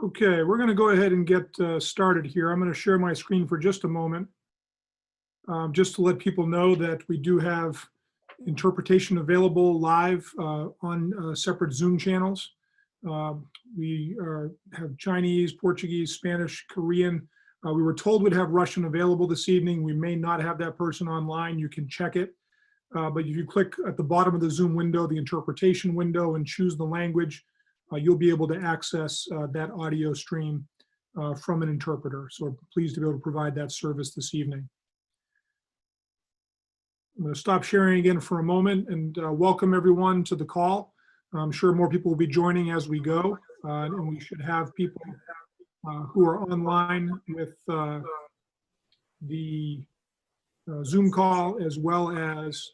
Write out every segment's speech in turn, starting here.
Okay, we're going to go ahead and get started here. I'm going to share my screen for just a moment, just to let people know that we do have interpretation available live on separate Zoom channels. We have Chinese, Portuguese, Spanish, Korean. We were told we'd have Russian available this evening. We may not have that person online. You can check it. But if you click at the bottom of the Zoom window, the interpretation window, and choose the language, you'll be able to access that audio stream from an interpreter. So we're pleased to be able to provide that service this evening. I'm going to stop sharing again for a moment and welcome everyone to the call. I'm sure more people will be joining as we go, and we should have people who are online with the Zoom call, as well as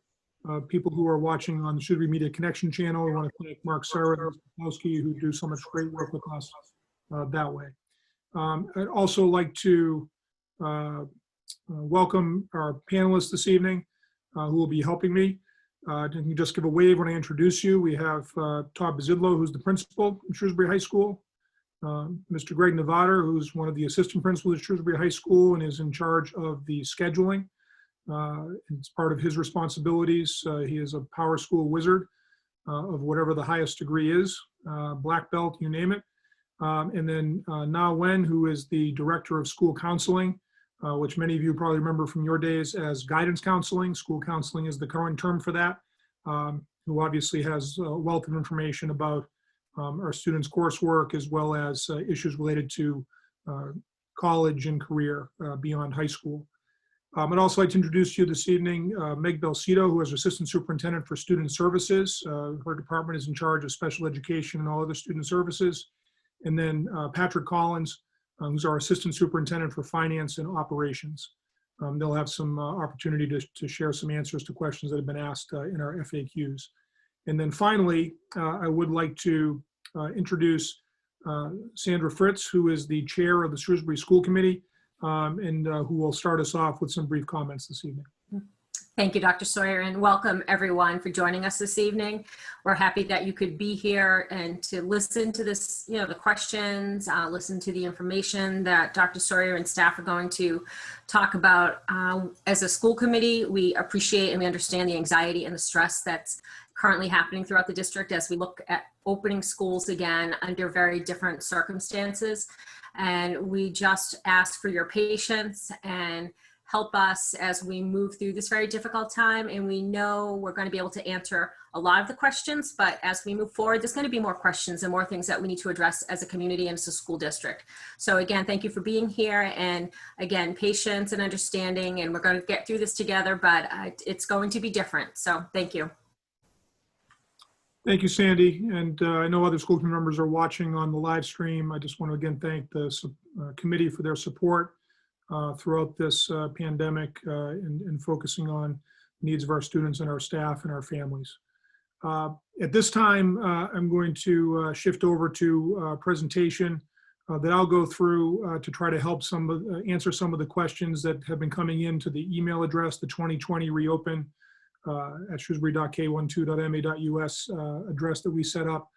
people who are watching on the Should We Media Connection channel. I want to thank Mark, Sarah, and Stokowski, who do so much great work with us that way. I'd also like to welcome our panelists this evening who will be helping me. Can you just give a wave when I introduce you? We have Todd Bazidlo, who's the principal at Shrewsbury High School. Mr. Greg Nevada, who's one of the assistant principals at Shrewsbury High School and is in charge of the scheduling. It's part of his responsibilities. He is a power school wizard of whatever the highest degree is, black belt, you name it. And then Na Wen, who is the director of school counseling, which many of you probably remember from your days as guidance counseling. School counseling is the current term for that, who obviously has a wealth of information about our students' coursework, as well as issues related to college and career beyond high school. I'd also like to introduce you this evening, Meg Belcito, who is Assistant Superintendent for Student Services. Her department is in charge of special education and all other student services. And then Patrick Collins, who's our Assistant Superintendent for Finance and Operations. They'll have some opportunity to share some answers to questions that have been asked in our FAQs. And then finally, I would like to introduce Sandra Fritz, who is the chair of the Shrewsbury School Committee, and who will start us off with some brief comments this evening. Thank you, Dr. Sawyer, and welcome everyone for joining us this evening. We're happy that you could be here and to listen to this, the questions, listen to the information that Dr. Sawyer and staff are going to talk about. As a school committee, we appreciate and we understand the anxiety and the stress that's currently happening throughout the district as we look at opening schools again under very different circumstances. And we just ask for your patience and help us as we move through this very difficult time. And we know we're going to be able to answer a lot of the questions, but as we move forward, there's going to be more questions and more things that we need to address as a community and as a school district. So again, thank you for being here. And again, patience and understanding, and we're going to get through this together, but it's going to be different. So thank you. Thank you, Sandy. And I know other school committee members are watching on the live stream. I just want to again thank the committee for their support throughout this pandemic and focusing on the needs of our students and our staff and our families. At this time, I'm going to shift over to a presentation that I'll go through to try to help answer some of the questions that have been coming in to the email address, the 2020 reopen at shrewsbury.k12.ma.us address that we set up,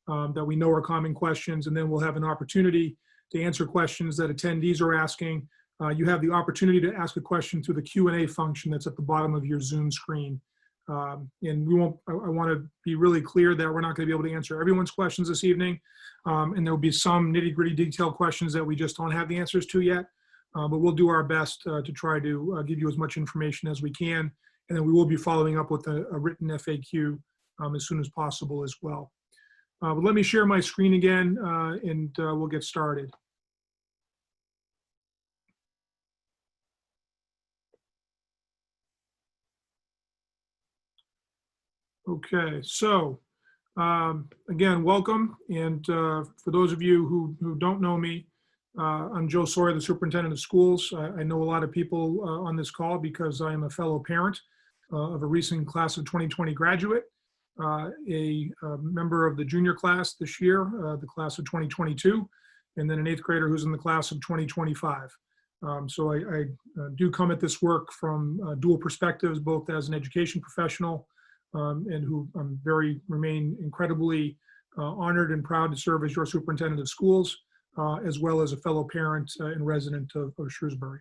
that we know are common questions, and then we'll have an opportunity to answer questions that attendees are asking. You have the opportunity to ask a question through the Q&A function that's at the bottom of your Zoom screen. And I want to be really clear that we're not going to be able to answer everyone's questions this evening. And there'll be some nitty-gritty detailed questions that we just don't have the answers to yet. But we'll do our best to try to give you as much information as we can. And then we will be following up with a written FAQ as soon as possible as well. But let me share my screen again and we'll get started. Okay, so again, welcome. And for those of you who don't know me, I'm Joe Sawyer, the superintendent of schools. I know a lot of people on this call because I am a fellow parent of a recent class of 2020 graduate, a member of the junior class this year, the class of 2022, and then an 8th grader who's in the class of 2025. So I do come at this work from dual perspectives, both as an education professional and who remain incredibly honored and proud to serve as your superintendent of schools, as well as a fellow parent and resident of Shrewsbury.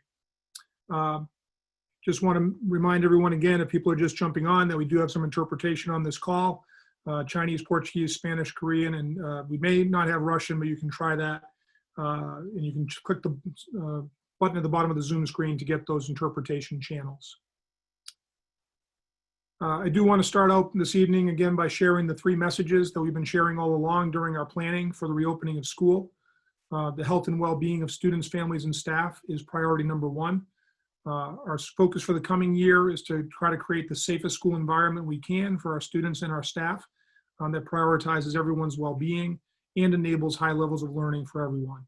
Just want to remind everyone again, if people are just jumping on, that we do have some interpretation on this call. Chinese, Portuguese, Spanish, Korean, and we may not have Russian, but you can try that. And you can click the button at the bottom of the Zoom screen to get those interpretation channels. I do want to start out this evening again by sharing the 3 messages that we've been sharing all along during our planning for the reopening of school. The health and well-being of students, families, and staff is priority number 1. Our focus for the coming year is to try to create the safest school environment we can for our students and our staff that prioritizes everyone's well-being and enables high levels of learning for everyone.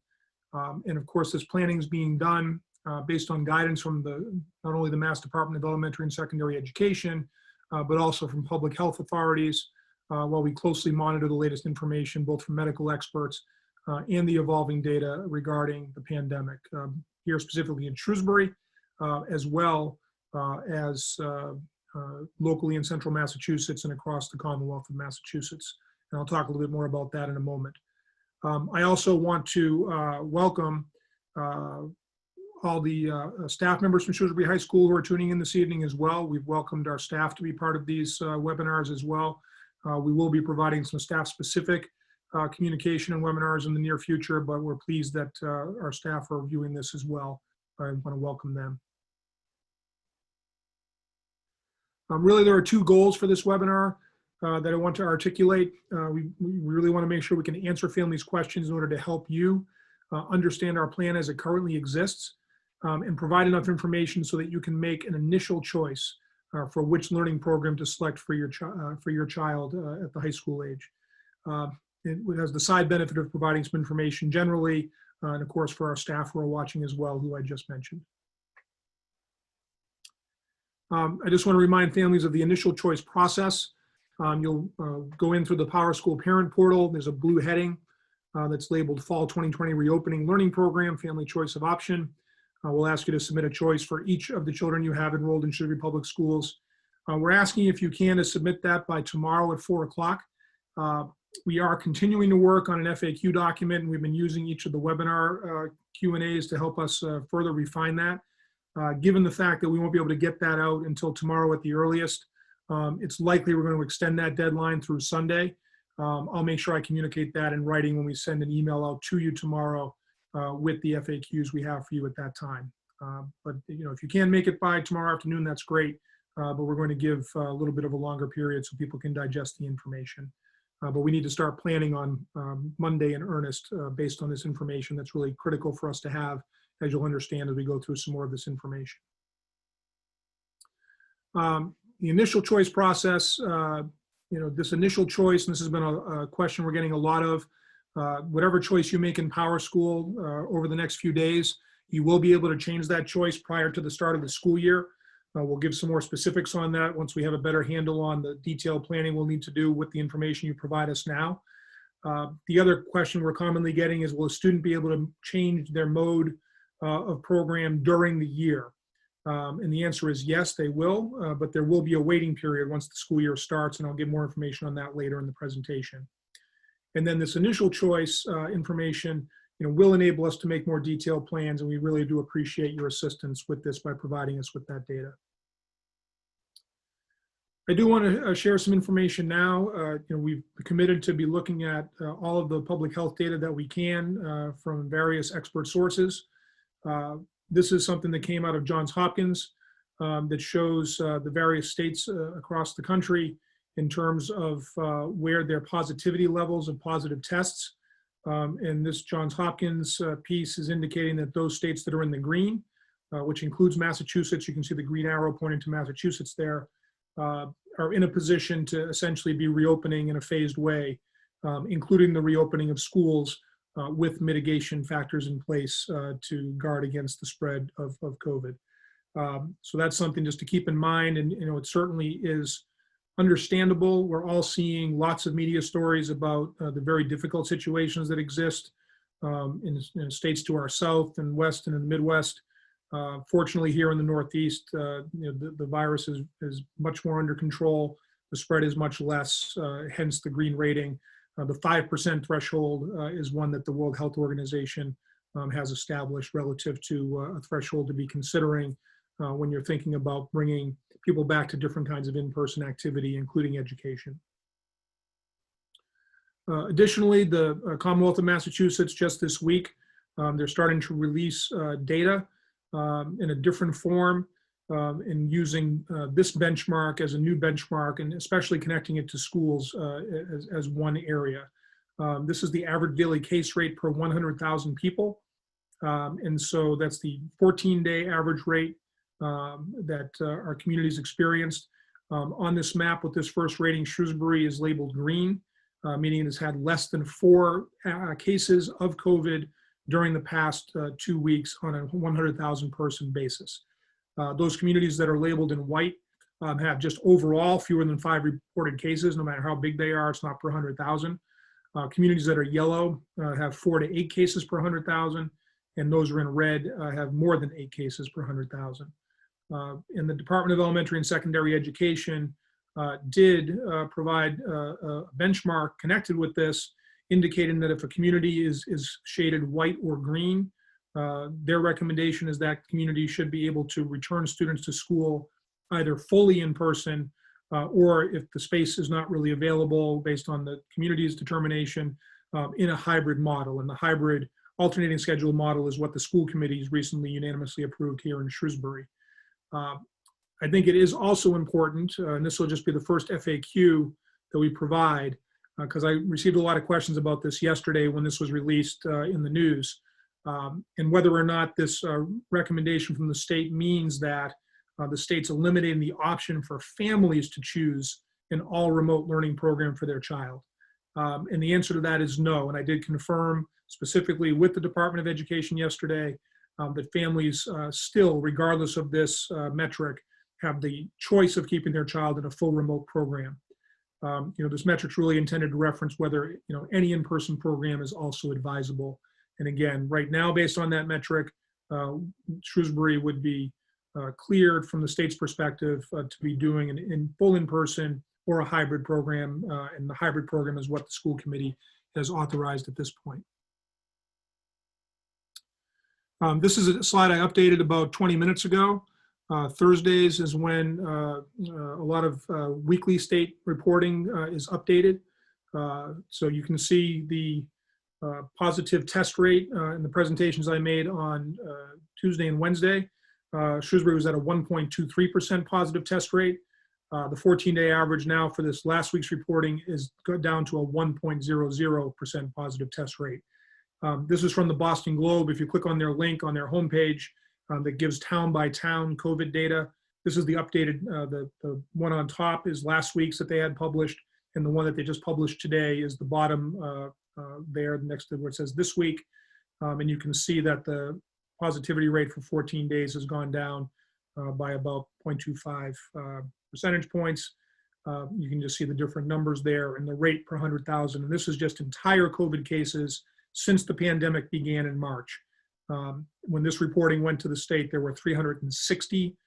And of course, this planning is being done based on guidance from not only the Mass Department of Elementary and Secondary Education, but also from public health authorities, while we closely monitor the latest information, both from medical experts and the evolving data regarding the pandemic, here specifically in Shrewsbury, as well as locally in central Massachusetts and across the Commonwealth of Massachusetts. And I'll talk a little bit more about that in a moment. I also want to welcome all the staff members from Shrewsbury High School who are tuning in this evening as well. We've welcomed our staff to be part of these webinars as well. We will be providing some staff-specific communication and webinars in the near future, but we're pleased that our staff are viewing this as well. I want to welcome them. Really, there are 2 goals for this webinar that I want to articulate. We really want to make sure we can answer families' questions in order to help you understand our plan as it currently exists, and provide enough information so that you can make an initial choice for which learning program to select for your child at the high school age. It has the side benefit of providing some information generally, and of course for our staff who are watching as well, who I just mentioned. I just want to remind families of the initial choice process. You'll go in through the PowerSchool parent portal. There's a blue heading that's labeled Fall 2020 Reopening Learning Program, Family Choice of Option. We'll ask you to submit a choice for each of the children you have enrolled in Shrewsbury Public Schools. We're asking if you can to submit that by tomorrow at 4 o'clock. We are continuing to work on an FAQ document, and we've been using each of the webinar Q&As to help us further refine that. Given the fact that we won't be able to get that out until tomorrow at the earliest, it's likely we're going to extend that deadline through Sunday. I'll make sure I communicate that in writing when we send an email out to you tomorrow with the FAQs we have for you at that time. But if you can make it by tomorrow afternoon, that's great. But we're going to give a little bit of a longer period so people can digest the information. But we need to start planning on Monday in earnest based on this information that's really critical for us to have, as you'll understand as we go through some more of this information. The initial choice process, this initial choice, and this has been a question we're getting a lot of, whatever choice you make in PowerSchool over the next few days, you will be able to change that choice prior to the start of the school year. We'll give some more specifics on that once we have a better handle on the detailed planning we'll need to do with the information you provide us now. The other question we're commonly getting is, will a student be able to change their mode of program during the year? And the answer is yes, they will, but there will be a waiting period once the school year starts, and I'll give more information on that later in the presentation. And then this initial choice information will enable us to make more detailed plans, and we really do appreciate your assistance with this by providing us with that data. I do want to share some information now. We've committed to be looking at all of the public health data that we can from various expert sources. This is something that came out of Johns Hopkins that shows the various states across the country in terms of where their positivity levels of positive tests. And this Johns Hopkins piece is indicating that those states that are in the green, which includes Massachusetts, you can see the green arrow pointing to Massachusetts there, are in a position to essentially be reopening in a phased way, including the reopening of schools with mitigation factors in place to guard against the spread of COVID. So that's something just to keep in mind, and it certainly is understandable. We're all seeing lots of media stories about the very difficult situations that exist in states to our south and west and in the Midwest. Fortunately, here in the Northeast, the virus is much more under control. The spread is much less, hence the green rating. The 5% threshold is one that the World Health Organization has established relative to a threshold to be considering when you're thinking about bringing people back to different kinds of in-person activity, including education. Additionally, the Commonwealth of Massachusetts just this week, they're starting to release data in a different form and using this benchmark as a new benchmark, and especially connecting it to schools as one area. This is the average daily case rate per 100,000 people. And so that's the 14-day average rate that our communities experienced. On this map with this first rating, Shrewsbury is labeled green, meaning it has had less than 4 cases of COVID during the past 2 weeks on a 100,000 person basis. Those communities that are labeled in white have just overall fewer than 5 reported cases, no matter how big they are. It's not per 100,000. Communities that are yellow have 4 to 8 cases per 100,000, and those are in red have more than 8 cases per 100,000. And the Department of Elementary and Secondary Education did provide a benchmark connected with this, indicating that if a community is shaded white or green, their recommendation is that community should be able to return students to school either fully in person or, if the space is not really available based on the community's determination, in a hybrid model. And the hybrid alternating schedule model is what the school committees recently unanimously approved here in Shrewsbury. I think it is also important, and this will just be the first FAQ that we provide, because I received a lot of questions about this yesterday when this was released in the news, and whether or not this recommendation from the state means that the state's eliminating the option for families to choose an all remote learning program for their child. And the answer to that is no. And I did confirm specifically with the Department of Education yesterday that families still, regardless of this metric, have the choice of keeping their child in a full remote program. This metric's really intended to reference whether any in-person program is also advisable. And again, right now, based on that metric, Shrewsbury would be cleared from the state's perspective to be doing an full in-person or a hybrid program, and the hybrid program is what the school committee has authorized at this point. This is a slide I updated about 20 minutes ago. Thursdays is when a lot of weekly state reporting is updated. So you can see the positive test rate in the presentations I made on Tuesday and Wednesday. Shrewsbury was at a 1.23% positive test rate. The 14-day average now for this last week's reporting is down to a 1.00% positive test rate. This is from the Boston Globe. If you click on their link on their homepage that gives town by town COVID data, this is the updated, the one on top is last week's that they had published, and the one that they just published today is the bottom there next to where it says this week. And you can see that the positivity rate for 14 days has gone down by about 0.25 percentage points. You can just see the different numbers there and the rate per 100,000. And this is just entire COVID cases since the pandemic began in March. When this reporting went to the state, there were 360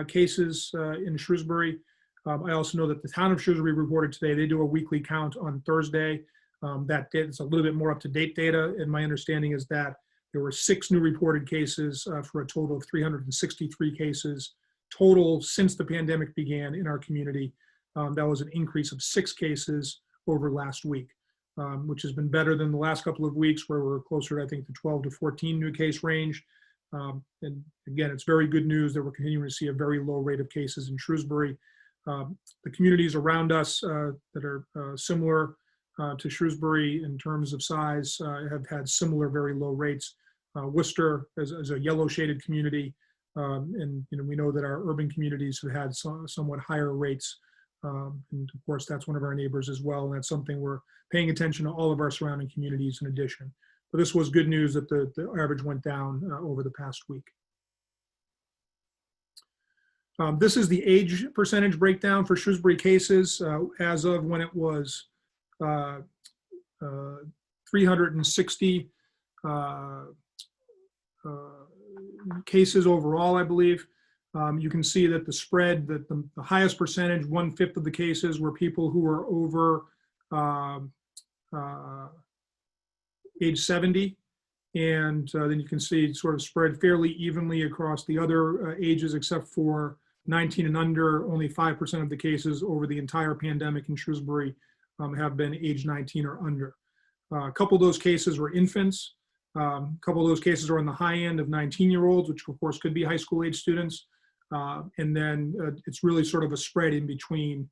cases in Shrewsbury. I also know that the town of Shrewsbury reported today, they do a weekly count on Thursday. That is a little bit more up-to-date data, and my understanding is that there were 6 new reported cases for a total of 363 cases total since the pandemic began in our community. That was an increase of 6 cases over last week, which has been better than the last couple of weeks where we're closer, I think, to 12 to 14 new case range. And again, it's very good news that we're continuing to see a very low rate of cases in Shrewsbury. The communities around us that are similar to Shrewsbury in terms of size have had similar very low rates. Worcester is a yellow shaded community, and we know that our urban communities have had somewhat higher rates. And of course, that's one of our neighbors as well, and that's something we're paying attention to all of our surrounding communities in addition. But this was good news that the average went down over the past week. This is the age percentage breakdown for Shrewsbury cases as of when it was 360 cases overall, I believe. You can see that the spread, that the highest percentage, 1/5 of the cases were people who were over age 70. And then you can see it sort of spread fairly evenly across the other ages, except for 19 and under. Only 5% of the cases over the entire pandemic in Shrewsbury have been age 19 or under. A couple of those cases were infants. A couple of those cases are on the high end of 19-year-olds, which of course could be high school age students. And then it's really sort of a spread in between.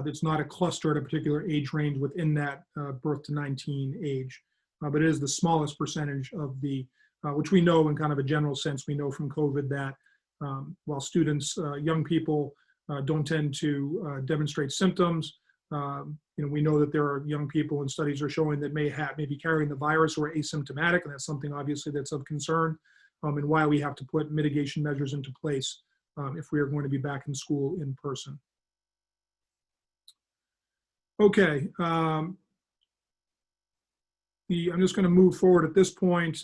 It's not a cluster at a particular age range within that birth to 19 age. But it is the smallest percentage of the, which we know in kind of a general sense, we know from COVID that while students, young people don't tend to demonstrate symptoms, we know that there are young people, and studies are showing that may be carrying the virus or asymptomatic, and that's something obviously that's of concern, and why we have to put mitigation measures into place if we are going to be back in school in person. Okay. I'm just going to move forward at this point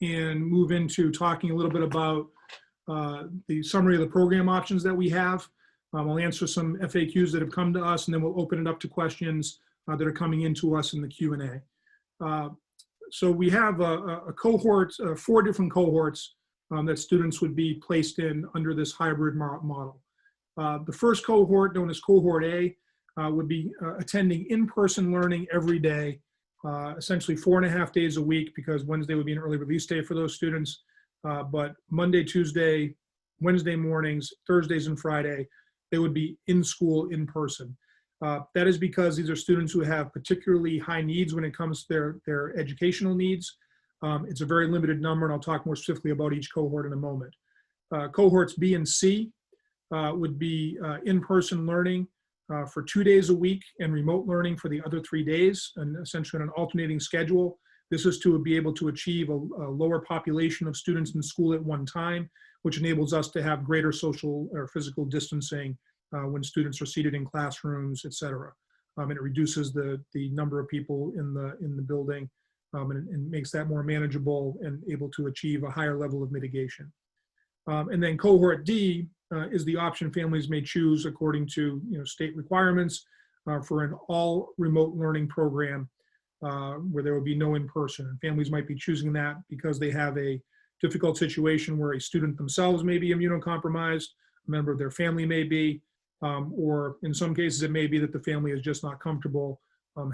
and move into talking a little bit about the summary of the program options that we have. I'll answer some FAQs that have come to us, and then we'll open it up to questions that are coming into us in the Q&A. So we have a cohort, 4 different cohorts that students would be placed in under this hybrid model. The first cohort, known as Cohort A, would be attending in-person learning every day, essentially 4.5 days a week, because Wednesday would be an early release day for those students. But Monday, Tuesday, Wednesday mornings, Thursdays, and Friday, they would be in school in person. That is because these are students who have particularly high needs when it comes to their educational needs. It's a very limited number, and I'll talk more specifically about each cohort in a moment. Cohorts B and C would be in-person learning for 2 days a week and remote learning for the other 3 days, and essentially on an alternating schedule. This is to be able to achieve a lower population of students in school at one time, which enables us to have greater social or physical distancing when students are seated in classrooms, et cetera. And it reduces the number of people in the building and makes that more manageable and able to achieve a higher level of mitigation. And then Cohort D is the option families may choose according to state requirements for an all remote learning program where there will be no in-person. And families might be choosing that because they have a difficult situation where a student themselves may be immunocompromised, a member of their family may be, or in some cases it may be that the family is just not comfortable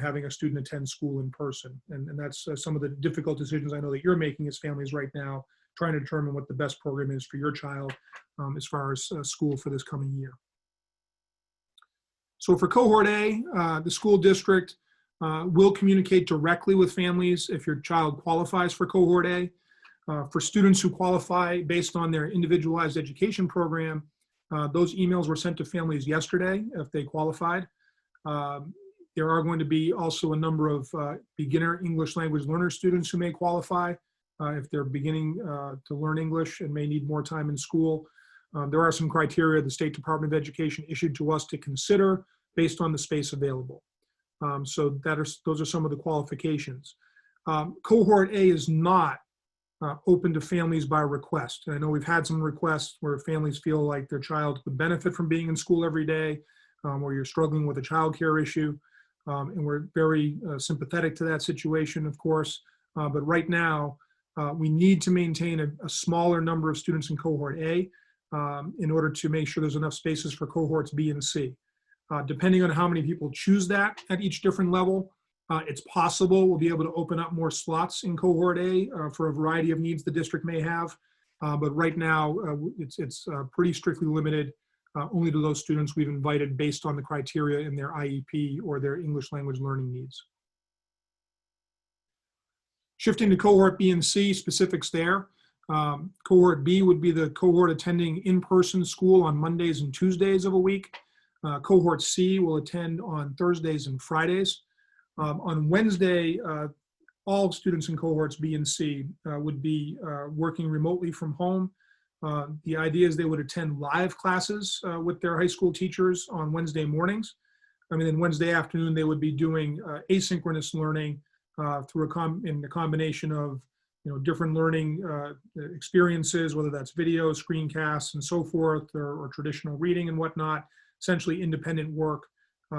having a student attend school in person. And that's some of the difficult decisions I know that you're making as families right now, trying to determine what the best program is for your child as far as school for this coming year. So for Cohort A, the school district will communicate directly with families if your child qualifies for Cohort A. For students who qualify based on their individualized education program, those emails were sent to families yesterday if they qualified. There are going to be also a number of beginner English language learner students who may qualify if they're beginning to learn English and may need more time in school. There are some criteria the State Department of Education issued to us to consider based on the space available. So those are some of the qualifications. Cohort A is not open to families by request. And I know we've had some requests where families feel like their child would benefit from being in school every day, or you're struggling with a child care issue. And we're very sympathetic to that situation, of course. But right now, we need to maintain a smaller number of students in Cohort A in order to make sure there's enough spaces for Cohorts B and C. Depending on how many people choose that at each different level, it's possible we'll be able to open up more slots in Cohort A for a variety of needs the district may have. But right now, it's pretty strictly limited only to those students we've invited based on the criteria in their IEP or their English language learning needs. Shifting to Cohort B and C, specifics there. Cohort B would be the cohort attending in-person school on Mondays and Tuesdays of a week. Cohort C will attend on Thursdays and Fridays. On Wednesday, all students in cohorts B and C would be working remotely from home. The idea is they would attend live classes with their high school teachers on Wednesday mornings. Then Wednesday afternoon, they would be doing asynchronous learning through in the combination of different learning experiences, whether that's video, screencasts, and so forth, or traditional reading and whatnot, essentially independent work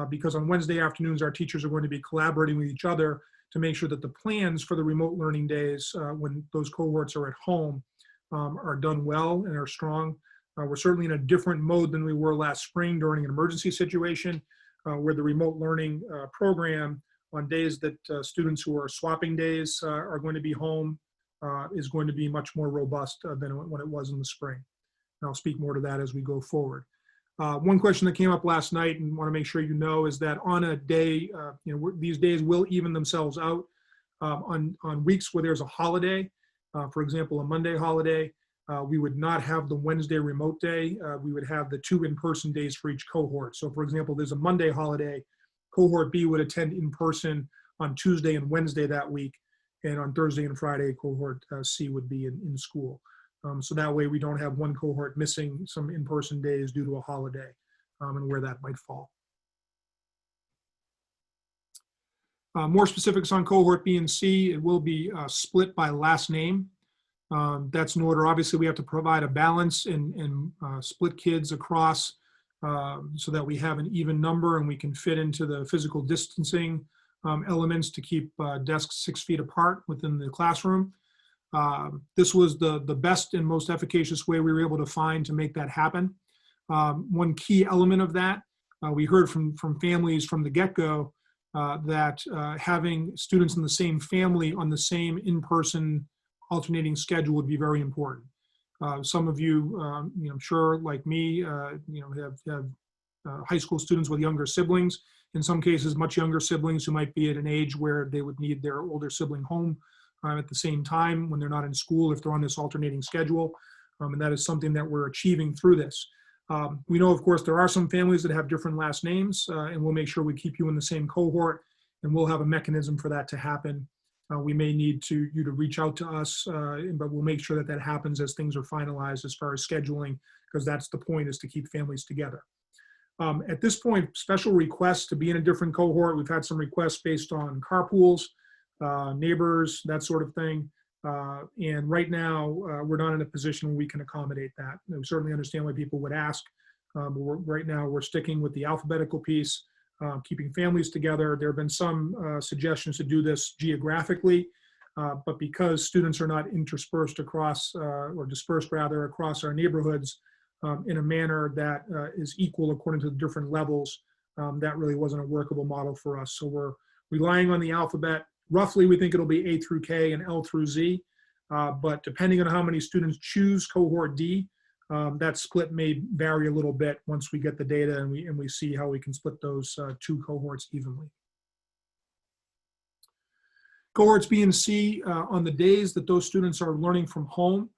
because on Wednesday afternoons, our teachers are going to be collaborating with each other to make sure that the plans for the remote learning days, when those cohorts are at home, are done well and are strong. We're certainly in a different mode than we were last spring during an emergency situation, where the remote learning program on days that students who are swapping days are going to be home is going to be much more robust than when it was in the spring. And I'll speak more to that as we go forward. One question that came up last night and want to make sure you know is that on a day, these days will even themselves out. On weeks where there's a holiday, for example, a Monday holiday, we would not have the Wednesday remote day. We would have the 2 in-person days for each cohort. So for example, there's a Monday holiday, cohort B would attend in person on Tuesday and Wednesday that week. And on Thursday and Friday, cohort C would be in school. So that way we don't have one cohort missing some in-person days due to a holiday, and where that might fall. More specifics on cohort B and C, it will be split by last name. That's in order. Obviously, we have to provide a balance and split kids across so that we have an even number and we can fit into the physical distancing elements to keep desks 6 feet apart within the classroom. This was the best and most efficacious way we were able to find to make that happen. One key element of that, we heard from families from the get-go that having students in the same family on the same in-person alternating schedule would be very important. Some of you, I'm sure, like me, have high school students with younger siblings. In some cases, much younger siblings who might be at an age where they would need their older sibling home at the same time when they're not in school if they're on this alternating schedule. And that is something that we're achieving through this. We know, of course, there are some families that have different last names, and we'll make sure we keep you in the same cohort, and we'll have a mechanism for that to happen. We may need you to reach out to us, but we'll make sure that that happens as things are finalized as far as scheduling, because that's the point, is to keep families together. At this point, special requests to be in a different cohort. We've had some requests based on carpools, neighbors, that sort of thing. And right now, we're not in a position where we can accommodate that. We certainly understand why people would ask, but right now we're sticking with the alphabetical piece, keeping families together. There have been some suggestions to do this geographically, but because students are not interspersed across, or dispersed rather, across our neighborhoods in a manner that is equal according to the different levels, that really wasn't a workable model for us. So we're relying on the alphabet. Roughly, we think it'll be A through K and L through Z, but depending on how many students choose cohort D, that split may vary a little bit once we get the data and we see how we can split those 2 cohorts evenly. Cohorts B and C, on the days that those students are learning from home,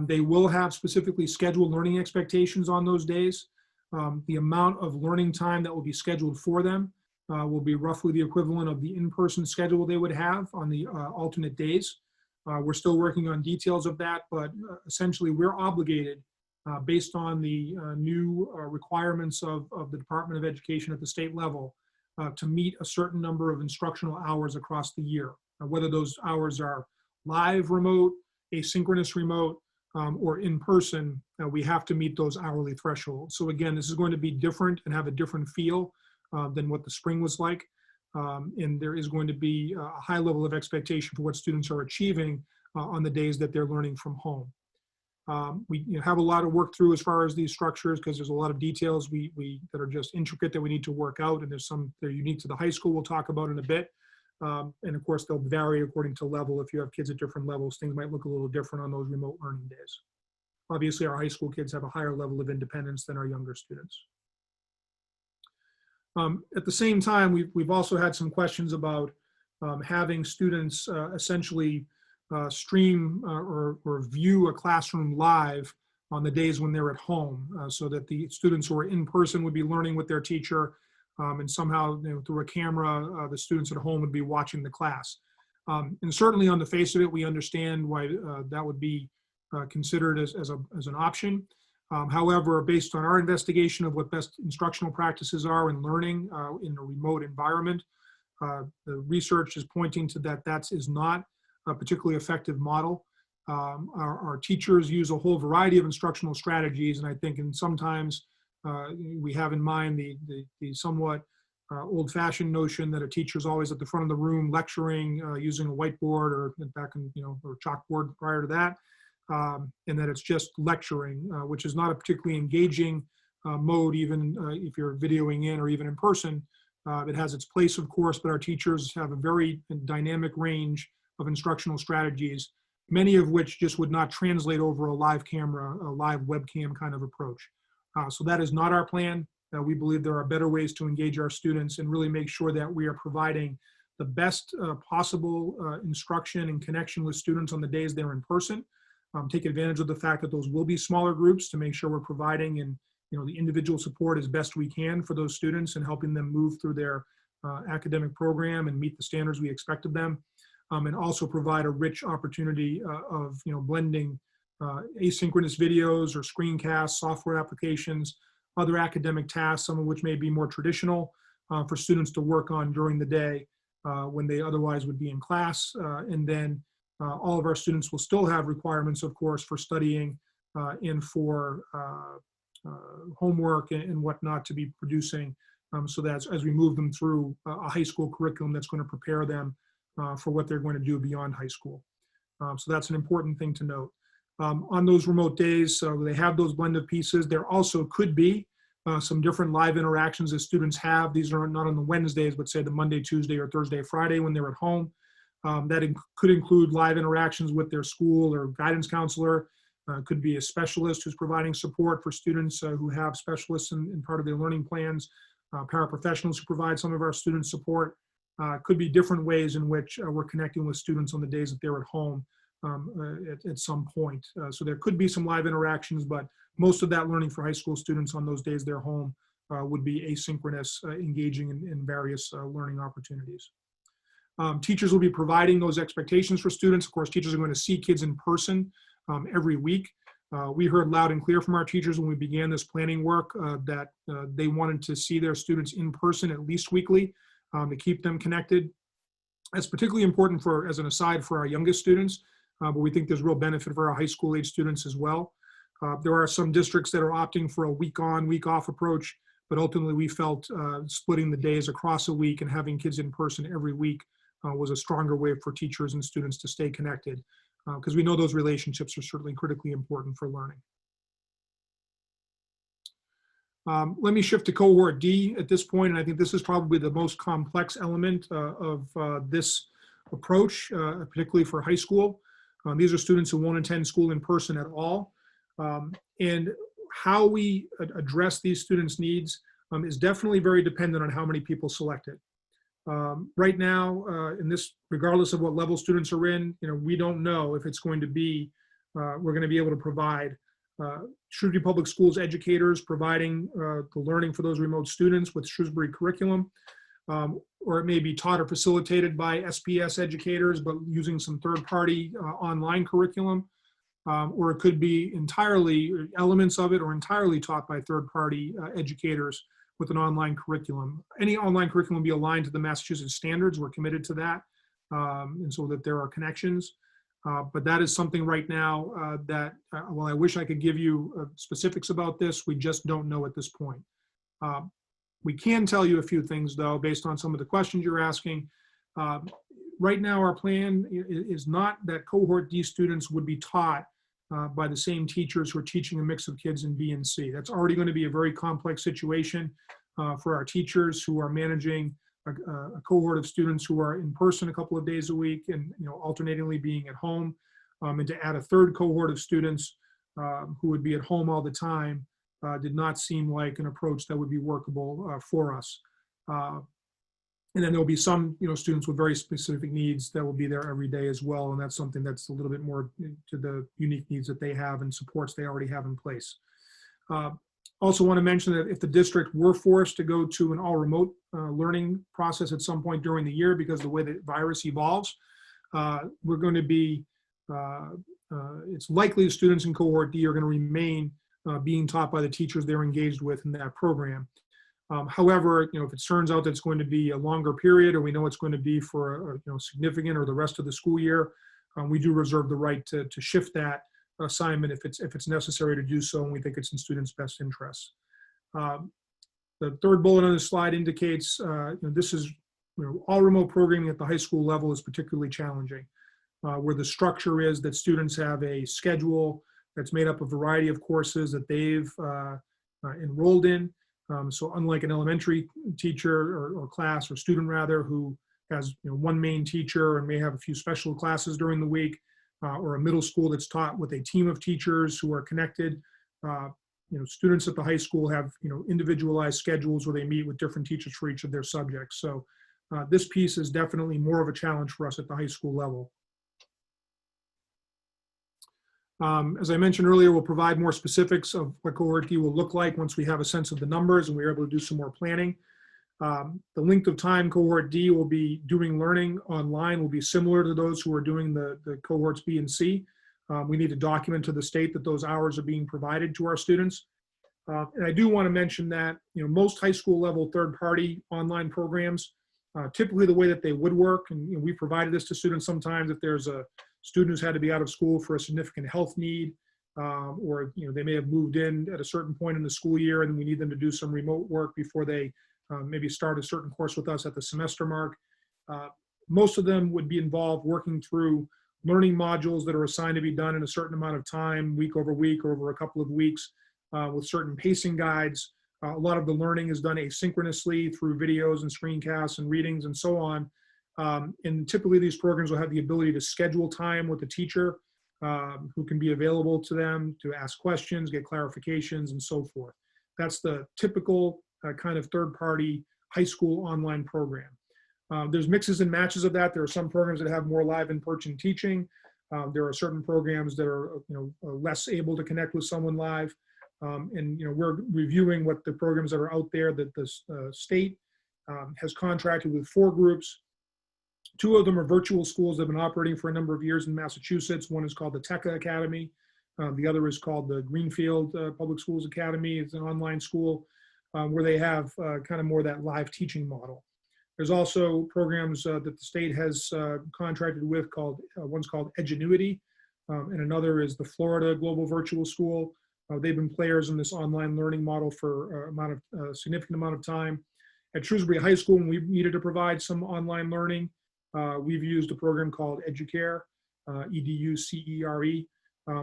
they will have specifically scheduled learning expectations on those days. The amount of learning time that will be scheduled for them will be roughly the equivalent of the in-person schedule they would have on the alternate days. We're still working on details of that, but essentially we're obligated based on the new requirements of the Department of Education at the state level to meet a certain number of instructional hours across the year. Whether those hours are live remote, asynchronous remote, or in person, we have to meet those hourly thresholds. So again, this is going to be different and have a different feel than what the spring was like. And there is going to be a high level of expectation for what students are achieving on the days that they're learning from home. We have a lot of work through as far as these structures, because there's a lot of details that are just intricate that we need to work out, and there's some that are unique to the high school we'll talk about in a bit. And of course, they'll vary according to level. If you have kids at different levels, things might look a little different on those remote learning days. Obviously, our high school kids have a higher level of independence than our younger students. At the same time, we've also had some questions about having students essentially stream or view a classroom live on the days when they're at home, so that the students who are in person would be learning with their teacher, and somehow through a camera, the students at home would be watching the class. And certainly on the face of it, we understand why that would be considered as an option. However, based on our investigation of what best instructional practices are in learning in a remote environment, the research is pointing to that is not a particularly effective model. Our teachers use a whole variety of instructional strategies, and I think sometimes we have in mind the somewhat old-fashioned notion that a teacher's always at the front of the room lecturing using a whiteboard or back in, or chalkboard prior to that, and that it's just lecturing, which is not a particularly engaging mode, even if you're videoing in or even in person. It has its place, of course, but our teachers have a very dynamic range of instructional strategies, many of which just would not translate over a live camera, a live webcam kind of approach. So that is not our plan. We believe there are better ways to engage our students and really make sure that we are providing the best possible instruction and connection with students on the days they're in person. Take advantage of the fact that those will be smaller groups to make sure we're providing and the individual support as best we can for those students and helping them move through their academic program and meet the standards we expect of them. And also provide a rich opportunity of blending asynchronous videos or screencasts, software applications, other academic tasks, some of which may be more traditional for students to work on during the day when they otherwise would be in class. And then all of our students will still have requirements, of course, for studying and for homework and whatnot to be producing, so that as we move them through a high school curriculum that's going to prepare them for what they're going to do beyond high school. So that's an important thing to note. On those remote days, they have those blended pieces. There also could be some different live interactions that students have. These are not on the Wednesdays, but say the Monday, Tuesday, or Thursday, Friday when they're at home. That could include live interactions with their school or guidance counselor. Could be a specialist who's providing support for students who have specialists in part of their learning plans. Paraprofessionals who provide some of our students support. Could be different ways in which we're connecting with students on the days that they're at home at some point. So there could be some live interactions, but most of that learning for high school students on those days they're home would be asynchronous, engaging in various learning opportunities. Teachers will be providing those expectations for students. Of course, teachers are going to see kids in person every week. We heard loud and clear from our teachers when we began this planning work that they wanted to see their students in person at least weekly to keep them connected. That's particularly important as an aside for our youngest students, but we think there's real benefit for our high school age students as well. There are some districts that are opting for a week on, week off approach, but ultimately we felt splitting the days across a week and having kids in person every week was a stronger way for teachers and students to stay connected, because we know those relationships are certainly critically important for learning. Let me shift to Cohort D at this point, and I think this is probably the most complex element of this approach, particularly for high school. These are students who won't attend school in person at all. And how we address these students' needs is definitely very dependent on how many people select it. Right now, in this, regardless of what level students are in, we don't know if it's going to be, we're going to be able to provide Shrewsbury Public Schools educators providing the learning for those remote students with Shrewsbury curriculum, or it may be taught or facilitated by SPS educators, but using some third-party online curriculum, or it could be entirely elements of it or entirely taught by third-party educators with an online curriculum. Any online curriculum will be aligned to the Massachusetts standards. We're committed to that, and so that there are connections. But that is something right now that, while I wish I could give you specifics about this, we just don't know at this point. We can tell you a few things, though, based on some of the questions you're asking. Right now, our plan is not that Cohort D students would be taught by the same teachers who are teaching a mix of kids in B and C. That's already going to be a very complex situation for our teachers who are managing a cohort of students who are in person a couple of days a week and alternatingly being at home, and to add a third cohort of students who would be at home all the time did not seem like an approach that would be workable for us. And then there'll be some students with very specific needs that will be there every day as well, and that's something that's a little bit more to the unique needs that they have and supports they already have in place. Also want to mention that if the district were forced to go to an all remote learning process at some point during the year because of the way the virus evolves, we're going to be, it's likely students in Cohort D are going to remain being taught by the teachers they're engaged with in that program. However, if it turns out that it's going to be a longer period, or we know it's going to be for a significant or the rest of the school year, we do reserve the right to shift that assignment if it's necessary to do so, and we think it's in students' best interests. The third bullet on the slide indicates this is all remote programming at the high school level is particularly challenging, where the structure is that students have a schedule that's made up of a variety of courses that they've enrolled in. So unlike an elementary teacher or class or student rather, who has one main teacher and may have a few special classes during the week, or a middle school that's taught with a team of teachers who are connected. Students at the high school have individualized schedules where they meet with different teachers for each of their subjects. So this piece is definitely more of a challenge for us at the high school level. As I mentioned earlier, we'll provide more specifics of what Cohort D will look like once we have a sense of the numbers and we're able to do some more planning. The length of time Cohort D will be doing learning online will be similar to those who are doing the cohorts B and C. We need to document to the state that those hours are being provided to our students. And I do want to mention that most high school level third-party online programs, typically the way that they would work, and we provided this to students sometimes if there's a student who's had to be out of school for a significant health need, or they may have moved in at a certain point in the school year and we need them to do some remote work before they maybe start a certain course with us at the semester mark. Most of them would be involved working through learning modules that are assigned to be done in a certain amount of time, week over week, or over a couple of weeks, with certain pacing guides. A lot of the learning is done asynchronously through videos and screencasts and readings and so on. And typically these programs will have the ability to schedule time with the teacher who can be available to them to ask questions, get clarifications, and so forth. That's the typical kind of third-party high school online program. There's mixes and matches of that. There are some programs that have more live in-person teaching. There are certain programs that are less able to connect with someone live. And we're reviewing what the programs that are out there that the state has contracted with 4 groups. 2 of them are virtual schools that have been operating for a number of years in Massachusetts. One is called the Tekka Academy. The other is called the Greenfield Public Schools Academy. It's an online school where they have kind of more that live teaching model. There's also programs that the state has contracted with called, one's called Edgenuity, and another is the Florida Global Virtual School. They've been players in this online learning model for a significant amount of time. At Shrewsbury High School, when we needed to provide some online learning, we've used a program called EduCare, EDUCERE,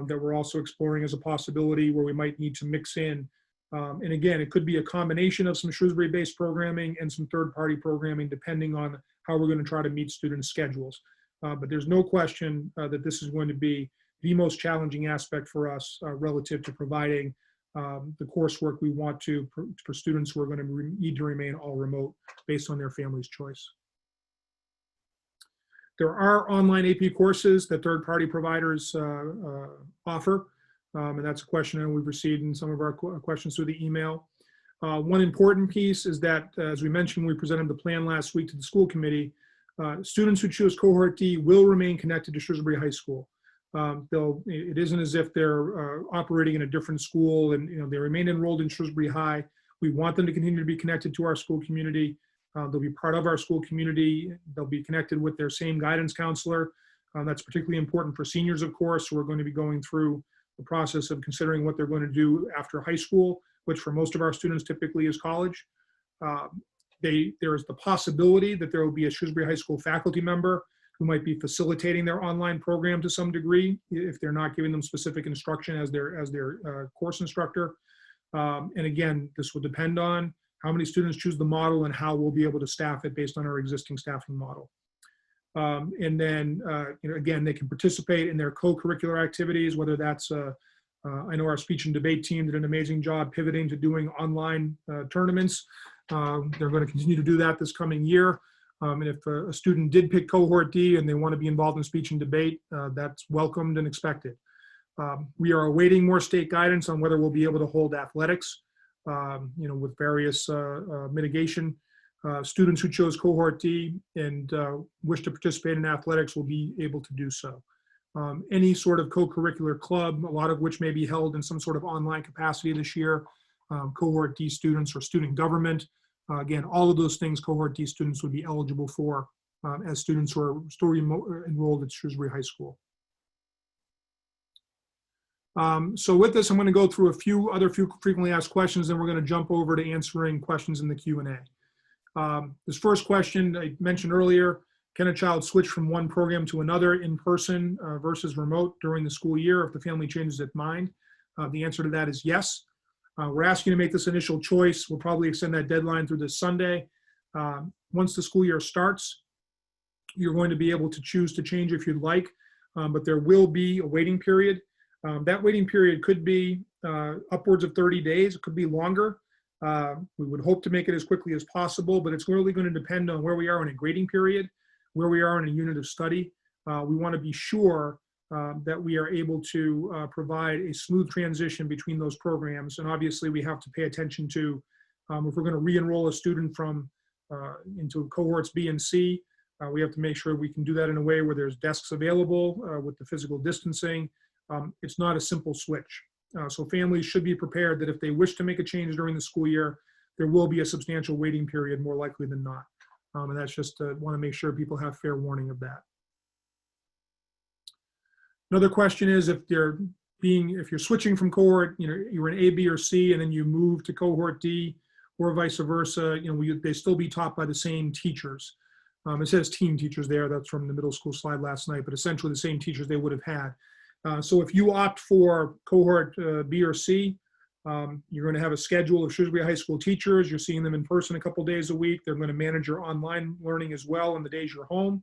that we're also exploring as a possibility where we might need to mix in. And again, it could be a combination of some Shrewsbury-based programming and some third-party programming, depending on how we're going to try to meet students' schedules. But there's no question that this is going to be the most challenging aspect for us relative to providing the coursework we want to for students who are going to need to remain all remote based on their family's choice. There are online AP courses that third-party providers offer. And that's a question that we've received in some of our questions through the email. One important piece is that, as we mentioned, we presented the plan last week to the school committee. Students who choose Cohort D will remain connected to Shrewsbury High School. It isn't as if they're operating in a different school and they remain enrolled in Shrewsbury High. We want them to continue to be connected to our school community. They'll be part of our school community. They'll be connected with their same guidance counselor. That's particularly important for seniors, of course, who are going to be going through the process of considering what they're going to do after high school, which for most of our students typically is college. There is the possibility that there will be a Shrewsbury High School faculty member who might be facilitating their online program to some degree if they're not giving them specific instruction as their course instructor. And again, this will depend on how many students choose the model and how we'll be able to staff it based on our existing staffing model. And then, again, they can participate in their co-curricular activities, whether that's, I know our speech and debate team did an amazing job pivoting to doing online tournaments. They're going to continue to do that this coming year. And if a student did pick Cohort D and they want to be involved in speech and debate, that's welcomed and expected. We are awaiting more state guidance on whether we'll be able to hold athletics, with various mitigation. Students who chose Cohort D and wish to participate in athletics will be able to do so. Any sort of co-curricular club, a lot of which may be held in some sort of online capacity this year, Cohort D students or student government, again, all of those things Cohort D students would be eligible for as students who are still enrolled at Shrewsbury High School. So with this, I'm going to go through a few frequently asked questions, and we're going to jump over to answering questions in the Q&A. This first question I mentioned earlier, can a child switch from one program to another in person versus remote during the school year if the family changes its mind? The answer to that is yes. We're asking you to make this initial choice. We'll probably extend that deadline through this Sunday. Once the school year starts, you're going to be able to choose to change if you'd like, but there will be a waiting period. That waiting period could be upwards of 30 days. It could be longer. We would hope to make it as quickly as possible, but it's really going to depend on where we are in a grading period, where we are in a unit of study. We want to be sure that we are able to provide a smooth transition between those programs. And obviously we have to pay attention to if we're going to re-enroll a student from into cohorts B and C, we have to make sure we can do that in a way where there's desks available with the physical distancing. It's not a simple switch. So families should be prepared that if they wish to make a change during the school year, there will be a substantial waiting period more likely than not. And that's just want to make sure people have fair warning of that. Another question is if you're switching from cohort, you're in A, B, or C, and then you move to cohort D, or vice versa, they still be taught by the same teachers. It says team teachers there. That's from the middle school slide last night, but essentially the same teachers they would have had. So if you opt for cohort B or C, you're going to have a schedule of Shrewsbury High School teachers. You're seeing them in person a couple days a week. They're going to manage your online learning as well on the days you're home.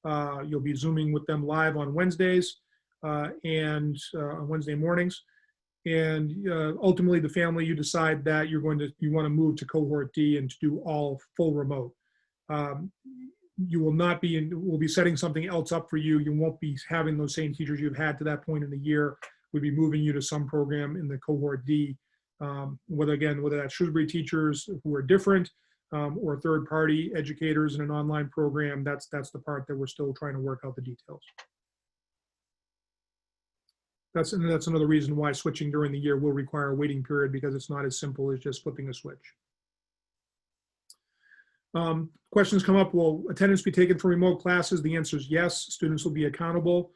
You'll be Zooming with them live on Wednesdays and on Wednesday mornings. And ultimately, the family, you decide that you want to move to cohort D and to do all full remote. You will not be, we'll be setting something else up for you. You won't be having those same teachers you've had to that point in the year. We'd be moving you to some program in the cohort D, whether that's Shrewsbury teachers who are different or third-party educators in an online program. That's the part that we're still trying to work out the details. That's another reason why switching during the year will require a waiting period, because it's not as simple as just flipping a switch. Questions come up, will attendance be taken for remote classes? The answer is yes. Students will be accountable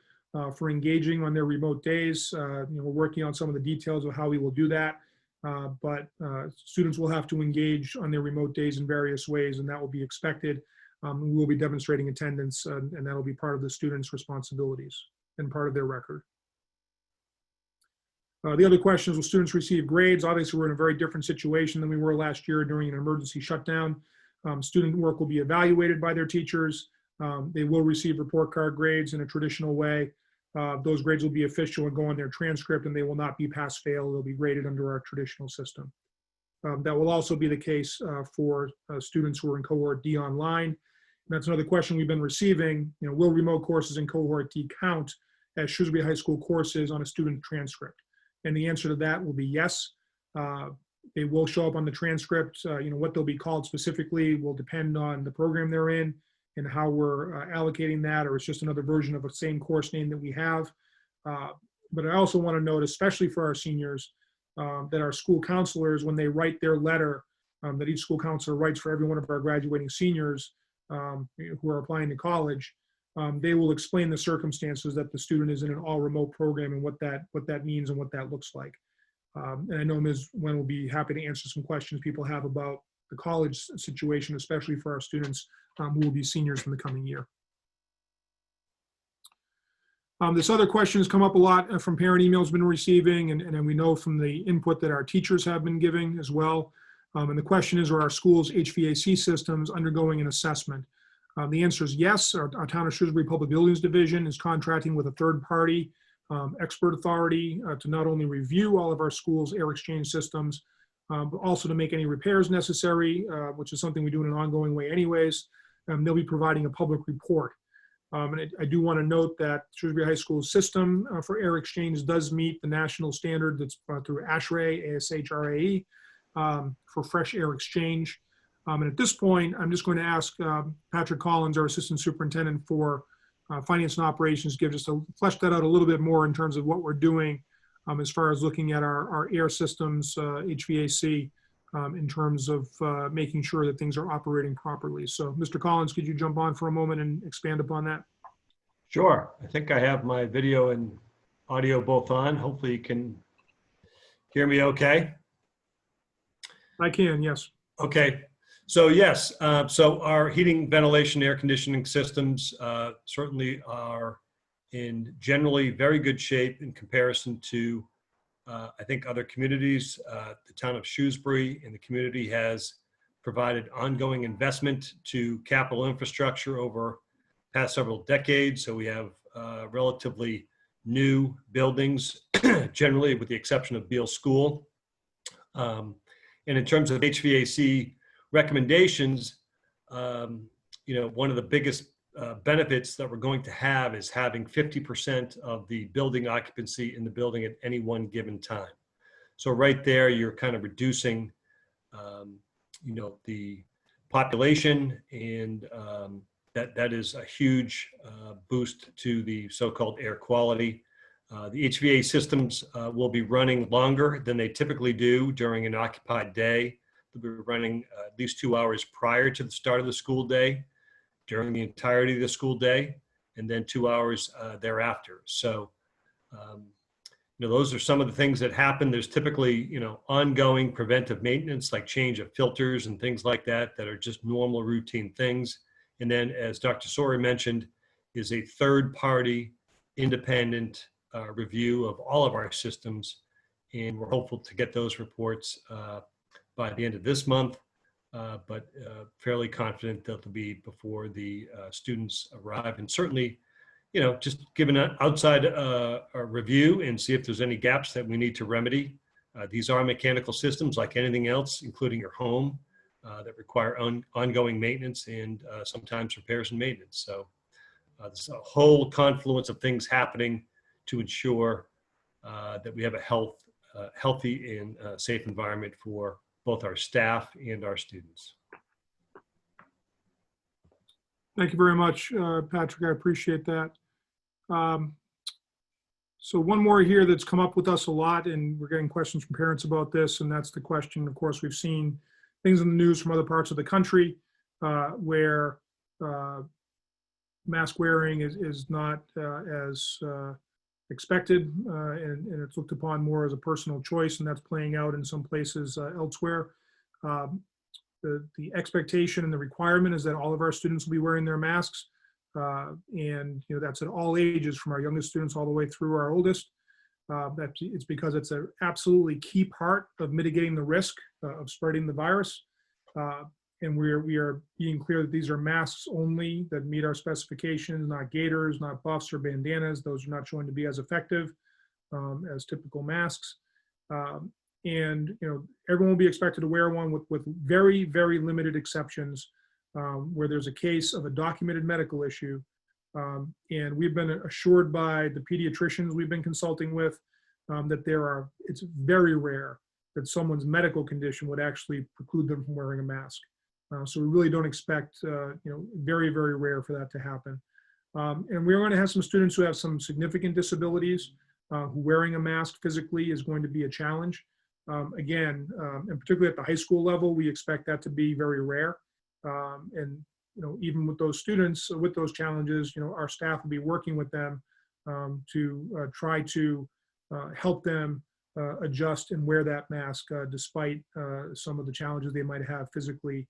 for engaging on their remote days. We're working on some of the details of how we will do that, but students will have to engage on their remote days in various ways, and that will be expected. We will be demonstrating attendance, and that will be part of the students' responsibilities and part of their record. The other question is, will students receive grades? Obviously, we're in a very different situation than we were last year during an emergency shutdown. Student work will be evaluated by their teachers. They will receive report card grades in a traditional way. Those grades will be official and go on their transcript, and they will not be pass-fail. They'll be graded under our traditional system. That will also be the case for students who are in cohort D online. And that's another question we've been receiving. Will remote courses in cohort D count as Shrewsbury High School courses on a student transcript? And the answer to that will be yes. They will show up on the transcript. What they'll be called specifically will depend on the program they're in and how we're allocating that, or it's just another version of the same course name that we have. But I also want to note, especially for our seniors, that our school counselors, when they write their letter that each school counselor writes for every one of our graduating seniors who are applying to college, they will explain the circumstances that the student is in an all remote program and what that means and what that looks like. And I know Ms. Wen will be happy to answer some questions people have about the college situation, especially for our students who will be seniors in the coming year. This other question has come up a lot from parent emails we've been receiving, and we know from the input that our teachers have been giving as well. And the question is, are our schools' HVAC systems undergoing an assessment? The answer is yes. Our Town of Shrewsbury Public Buildings Division is contracting with a third-party expert authority to not only review all of our schools' air exchange systems, but also to make any repairs necessary, which is something we do in an ongoing way anyways. They'll be providing a public report. And I do want to note that Shrewsbury High School's system for air exchange does meet the national standard that's through ASHRAE, ASHRAE, for fresh air exchange. And at this point, I'm just going to ask Patrick Collins, our Assistant Superintendent for Finance and Operations, give just to flesh that out a little bit more in terms of what we're doing as far as looking at our air systems, HVAC, in terms of making sure that things are operating properly. So Mr. Collins, could you jump on for a moment and expand upon that? Sure. I think I have my video and audio both on. Hopefully you can hear me okay. I can, yes. Okay. So yes, so our heating, ventilation, air conditioning systems certainly are in generally very good shape in comparison to, I think, other communities. The town of Shrewsbury and the community has provided ongoing investment to capital infrastructure over past several decades. So we have relatively new buildings, generally with the exception of Beale School. And in terms of HVAC recommendations, one of the biggest benefits that we're going to have is having 50% of the building occupancy in the building at any one given time. So right there, you're kind of reducing, the population, and that is a huge boost to the so-called air quality. The HVAC systems will be running longer than they typically do during an occupied day. They'll be running at least 2 hours prior to the start of the school day, during the entirety of the school day, and then 2 hours thereafter. So, those are some of the things that happen. There's typically, ongoing preventive maintenance, like change of filters and things like that, that are just normal routine things. And then, as Dr. Sawyer mentioned, is a third-party independent review of all of our systems. And we're hopeful to get those reports by the end of this month, but fairly confident that they'll be before the students arrive. And certainly, just give an outside review and see if there's any gaps that we need to remedy. These are mechanical systems like anything else, including your home, that require ongoing maintenance and sometimes repairs and maintenance. So there's a whole confluence of things happening to ensure that we have a healthy and safe environment for both our staff and our students. Thank you very much, Patrick. I appreciate that. So one more here that's come up with us a lot, and we're getting questions from parents about this, and that's the question. Of course, we've seen things in the news from other parts of the country where mask wearing is not as expected, and it's looked upon more as a personal choice, and that's playing out in some places elsewhere. The expectation and the requirement is that all of our students will be wearing their masks. And that's at all ages, from our youngest students all the way through our oldest. It's because it's an absolutely key part of mitigating the risk of spreading the virus. And we are being clear that these are masks only that meet our specifications, not gaiters, not buffs or bandanas. Those are not shown to be as effective as typical masks. And everyone will be expected to wear one with very, very limited exceptions. Where there's a case of a documented medical issue. And we've been assured by the pediatricians we've been consulting with that it's very rare that someone's medical condition would actually preclude them from wearing a mask. So we really don't expect, very, very rare for that to happen. And we're going to have some students who have some significant disabilities who wearing a mask physically is going to be a challenge. Again, and particularly at the high school level, we expect that to be very rare. And even with those students with those challenges, our staff will be working with them to try to help them adjust and wear that mask despite some of the challenges they might have physically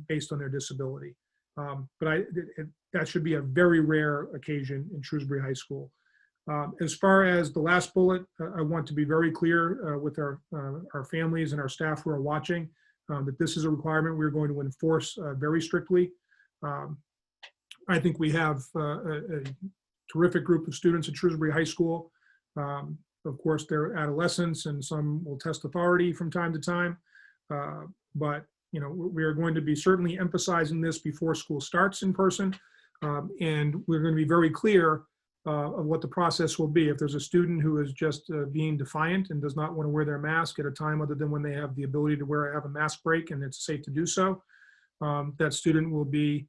based on their disability. But that should be a very rare occasion in Shrewsbury High School. As far as the last bullet, I want to be very clear with our families and our staff who are watching. That this is a requirement we're going to enforce very strictly. I think we have a terrific group of students at Shrewsbury High School. Of course, they're adolescents, and some will test authority from time to time. But we are going to be certainly emphasizing this before school starts in person, and we're going to be very clear of what the process will be. If there's a student who is just being defiant and does not want to wear their mask at a time other than when they have the ability to have a mask break and it's safe to do so, that student will be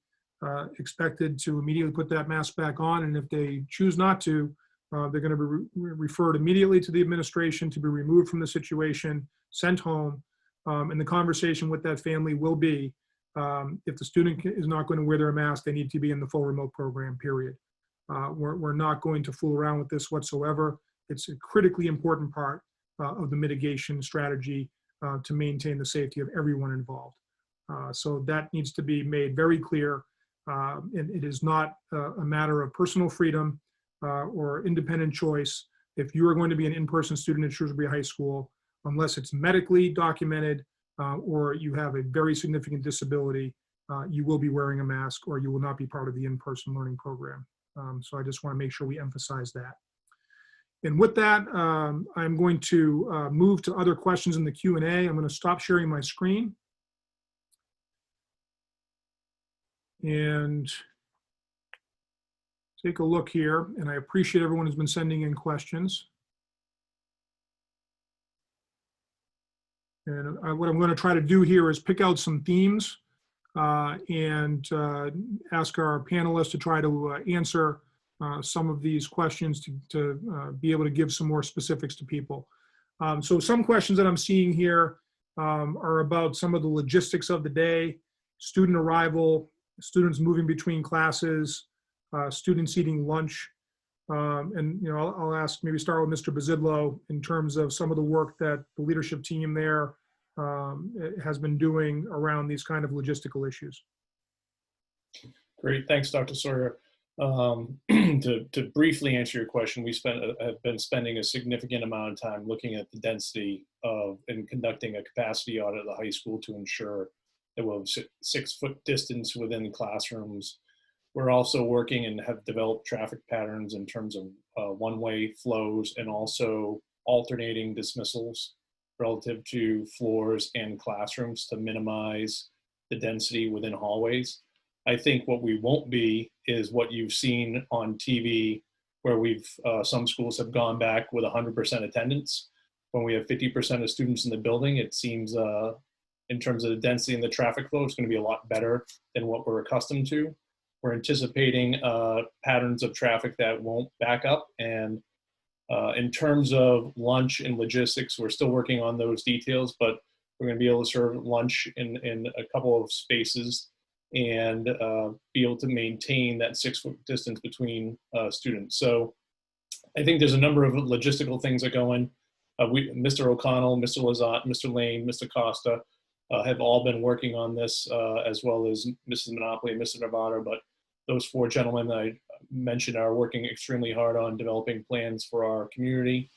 expected to immediately put that mask back on. And if they choose not to, they're going to be referred immediately to the administration to be removed from the situation, sent home, and the conversation with that family will be, if the student is not going to wear their mask, they need to be in the full remote program, period. We're not going to fool around with this whatsoever. It's a critically important part of the mitigation strategy to maintain the safety of everyone involved. So that needs to be made very clear. And it is not a matter of personal freedom or independent choice. If you are going to be an in-person student at Shrewsbury High School, unless it's medically documented or you have a very significant disability, you will be wearing a mask or you will not be part of the in-person learning program. So I just want to make sure we emphasize that. And with that, I'm going to move to other questions in the Q&A. I'm going to stop sharing my screen. And take a look here. And I appreciate everyone who's been sending in questions. And what I'm going to try to do here is pick out some themes and ask our panelists to try to answer some of these questions to be able to give some more specifics to people. So some questions that I'm seeing here are about some of the logistics of the day, student arrival, students moving between classes, students eating lunch. And I'll ask, maybe start with Mr. Bazidlo in terms of some of the work that the leadership team there has been doing around these kind of logistical issues. Great, thanks, Dr. Sawyer. To briefly answer your question, we have been spending a significant amount of time looking at the density of and conducting a capacity audit at the high school to ensure that we'll have 6-foot distance within classrooms. We're also working and have developed traffic patterns in terms of one-way flows and also alternating dismissals relative to floors and classrooms to minimize the density within hallways. I think what we won't be is what you've seen on TV, where some schools have gone back with 100% attendance. When we have 50% of students in the building, it seems in terms of the density and the traffic flow, it's going to be a lot better than what we're accustomed to. We're anticipating patterns of traffic that won't back up. And in terms of lunch and logistics, we're still working on those details, but we're going to be able to serve lunch in a couple of spaces and be able to maintain that 6-foot distance between students. So I think there's a number of logistical things that go in. Mr. O'Connell, Mr. Lazat, Mr. Lane, Mr. Costa have all been working on this, as well as Mrs. Monopoly and Mr. Navarro, but those 4 gentlemen that I mentioned are working extremely hard on developing plans for our community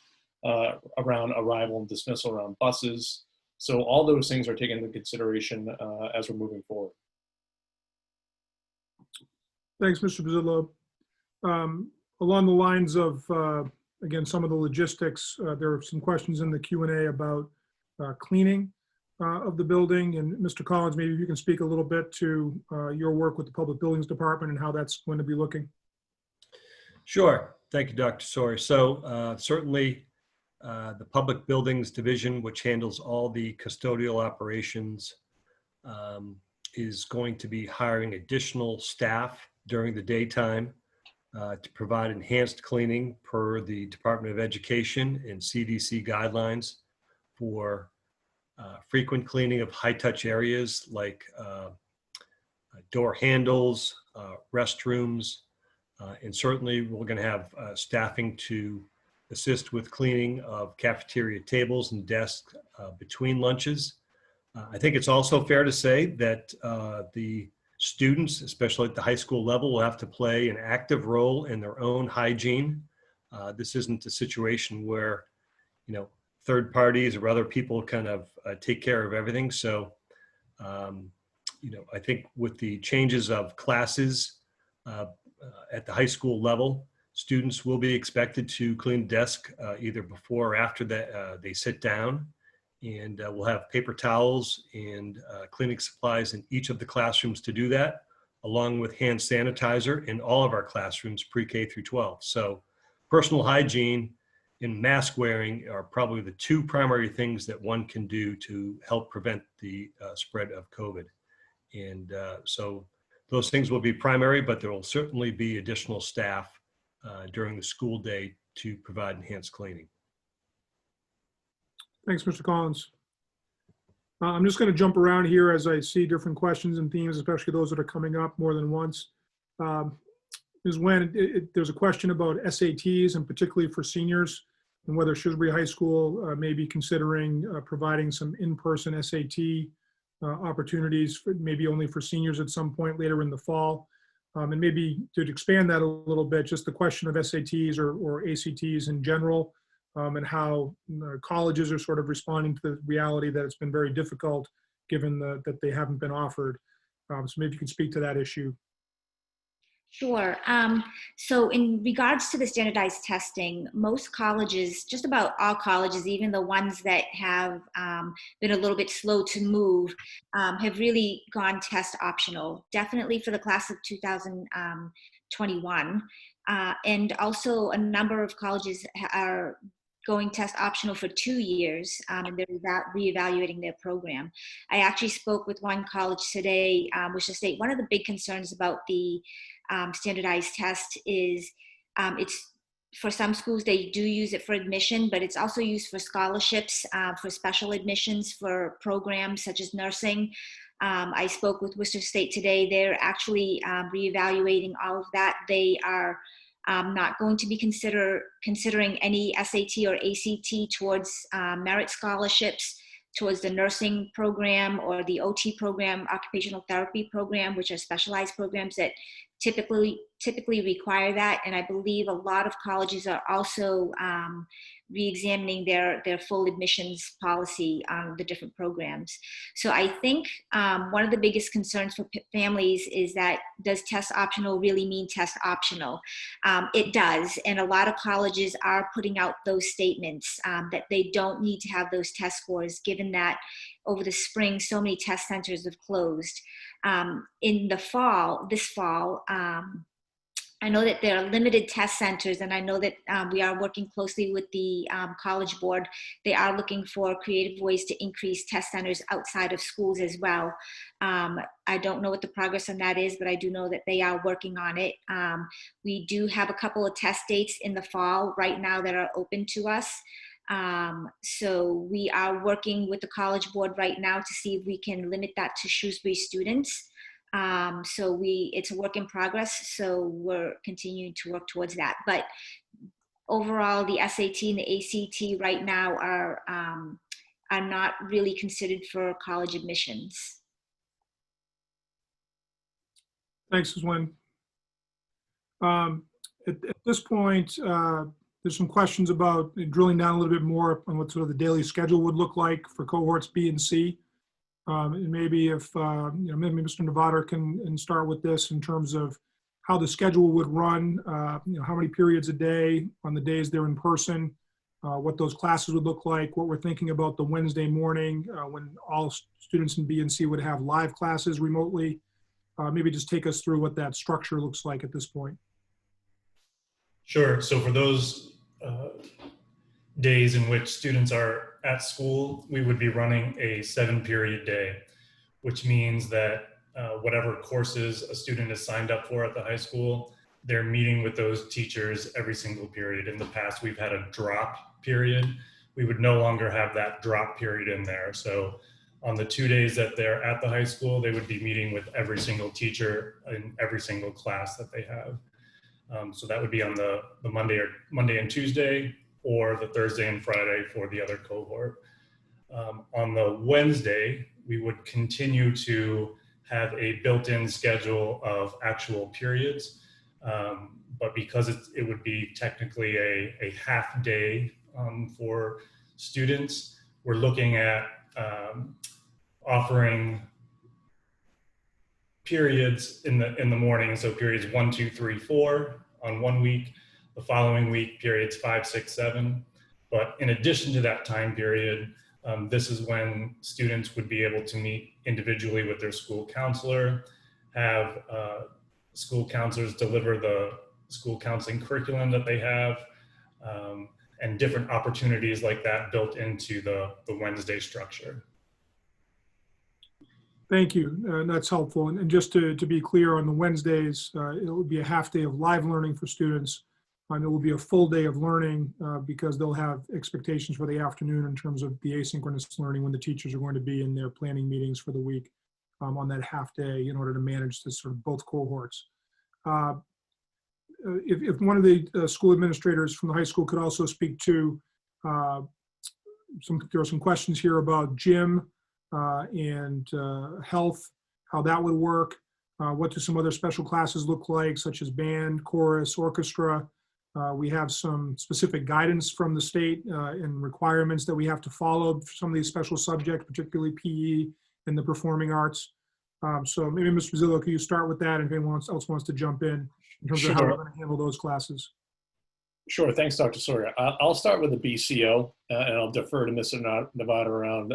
around arrival and dismissal, around buses. So all those things are taken into consideration as we're moving forward. Thanks, Mr. Bazillo. Along the lines of, again, some of the logistics, there are some questions in the Q&A about cleaning of the building. And Mr. Collins, maybe you can speak a little bit to your work with the Public Buildings Department and how that's going to be looking. Sure. Thank you, Dr. Sawyer. So certainly the Public Buildings Division, which handles all the custodial operations, is going to be hiring additional staff during the daytime to provide enhanced cleaning per the Department of Education and CDC guidelines for frequent cleaning of high-touch areas like door handles, restrooms, and certainly we're going to have staffing to assist with cleaning of cafeteria tables and desks between lunches. I think it's also fair to say that the students, especially at the high school level, will have to play an active role in their own hygiene. This isn't a situation where, third parties or other people kind of take care of everything. So, I think with the changes of classes at the high school level, students will be expected to clean the desk either before or after they sit down. And we'll have paper towels and cleaning supplies in each of the classrooms to do that, along with hand sanitizer in all of our classrooms, pre-K through 12. So personal hygiene and mask wearing are probably the 2 primary things that one can do to help prevent the spread of COVID. And so those things will be primary, but there will certainly be additional staff during the school day to provide enhanced cleaning. Thanks, Mr. Collins. I'm just going to jump around here as I see different questions and themes, especially those that are coming up more than once. Ms. Nguyen, there's a question about SATs and particularly for seniors and whether Shrewsbury High School may be considering providing some in-person SAT opportunities for maybe only for seniors at some point later in the fall. And maybe to expand that a little bit, just the question of SATs or ACTs in general, and how colleges are sort of responding to the reality that it's been very difficult given that they haven't been offered. So maybe you can speak to that issue. Sure. So in regards to the standardized testing, most colleges, just about all colleges, even the ones that have been a little bit slow to move, have really gone test optional, definitely for the class of 2021. And also a number of colleges are going test optional for 2 years, and they're reevaluating their program. I actually spoke with one college today, which to state one of the big concerns about the standardized test is it's for some schools they do use it for admission, but it's also used for scholarships, for special admissions for programs such as nursing. I spoke with Worcester State today. They're actually reevaluating all of that. They are not going to be considering any SAT or ACT towards merit scholarships, towards the nursing program or the OT program, occupational therapy program, which are specialized programs that typically require that. And I believe a lot of colleges are also re-examining their full admissions policy on the different programs. So I think one of the biggest concerns for families is that, does test optional really mean test optional? It does, and a lot of colleges are putting out those statements that they don't need to have those test scores, given that over the spring, so many test centers have closed. In the fall, this fall, I know that there are limited test centers, and I know that we are working closely with the College Board. They are looking for creative ways to increase test centers outside of schools as well. I don't know what the progress on that is, but I do know that they are working on it. We do have a couple of test dates in the fall right now that are open to us. So we are working with the College Board right now to see if we can limit that to Shrewsbury students. So it's a work in progress, so we're continuing to work towards that. But overall, the SAT and the ACT right now are not really considered for college admissions. Thanks, Ms. Nguyen. At this point, there's some questions about drilling down a little bit more on what sort of the daily schedule would look like for cohorts B and C. And maybe if, maybe Mr. Nevada can start with this in terms of how the schedule would run, how many periods a day on the days they're in person, what those classes would look like, what we're thinking about the Wednesday morning when all students in B and C would have live classes remotely. Maybe just take us through what that structure looks like at this point. Sure. So for those days in which students are at school, we would be running a 7-period day, which means that whatever courses a student is signed up for at the high school, they're meeting with those teachers every single period. In the past, we've had a drop period. We would no longer have that drop period in there. So on the 2 days that they're at the high school, they would be meeting with every single teacher in every single class that they have. So that would be on the Monday and Tuesday, or the Thursday and Friday for the other cohort. On the Wednesday, we would continue to have a built-in schedule of actual periods, but because it would be technically a half day for students, we're looking at offering periods in the morning. So periods 1, 2, 3, 4 on one week. The following week, periods 5, 6, 7. But in addition to that time period, this is when students would be able to meet individually with their school counselor, have school counselors deliver the school counseling curriculum that they have, and different opportunities like that built into the Wednesday structure. Thank you. That's helpful. And just to be clear, on the Wednesdays, it will be a half day of live learning for students. And it will be a full day of learning because they'll have expectations for the afternoon in terms of the asynchronous learning when the teachers are going to be in their planning meetings for the week on that half day in order to manage this sort of both cohorts. if one of the school administrators from the high school could also speak to there are some questions here about gym and health, how that would work. What do some other special classes look like, such as band, chorus, orchestra? We have some specific guidance from the state and requirements that we have to follow for some of these special subjects, particularly PE and the performing arts. So maybe Mr. Zillow, can you start with that, and if anyone else wants to jump in terms of how we're going to handle those classes? Sure. Thanks, Dr. Sawyer. I'll start with the BCO, and I'll defer to Mr. Nevada around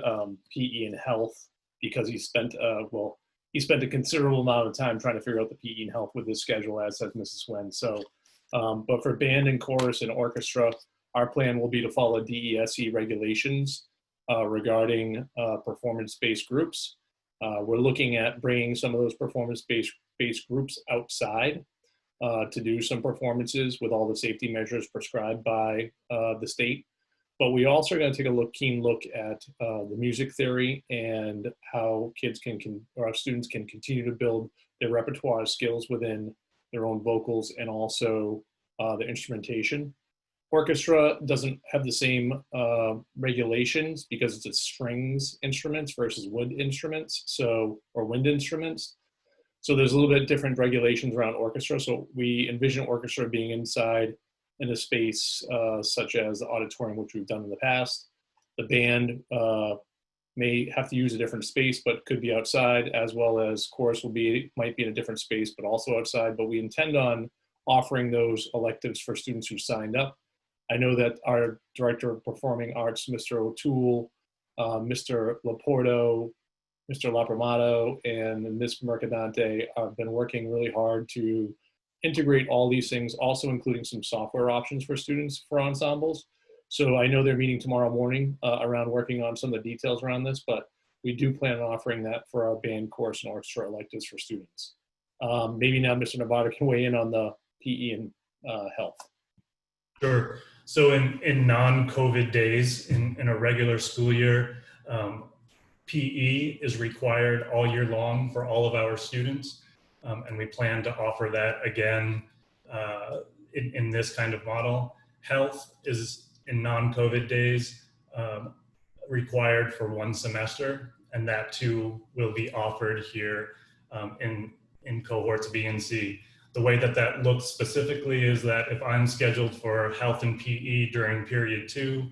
PE and health, because he spent a considerable amount of time trying to figure out the PE and health with his schedule, as says Mrs. Wen. So, but for band and chorus and orchestra, our plan will be to follow DESE regulations regarding performance-based groups. We're looking at bringing some of those performance-based groups outside to do some performances with all the safety measures prescribed by the state. But we also are going to take a keen look at the music theory and how our students can continue to build their repertoire skills within their own vocals and also the instrumentation. Orchestra doesn't have the same regulations because it's a strings instruments versus wood instruments, or wind instruments. So there's a little bit different regulations around orchestra. So we envision orchestra being inside in a space such as the auditorium, which we've done in the past. The band may have to use a different space, but could be outside, as well as chorus might be in a different space, but also outside. But we intend on offering those electives for students who signed up. I know that our Director of Performing Arts, Mr. O'Toole, Mr. Laporto, Mr. Lapramato, and Ms. Mercadante have been working really hard to integrate all these things, also including some software options for students for ensembles. So I know they're meeting tomorrow morning around working on some of the details around this, but we do plan on offering that for our band, chorus, and orchestra electives for students. Maybe now Mr. Nevada can weigh in on the PE and health. Sure. So in non-COVID days, in a regular school year, PE is required all year long for all of our students. And we plan to offer that again in this kind of model. Health is in non-COVID days required for one semester, and that too will be offered here in cohorts B and C. The way that looks specifically is that if I'm scheduled for health and PE during period 2,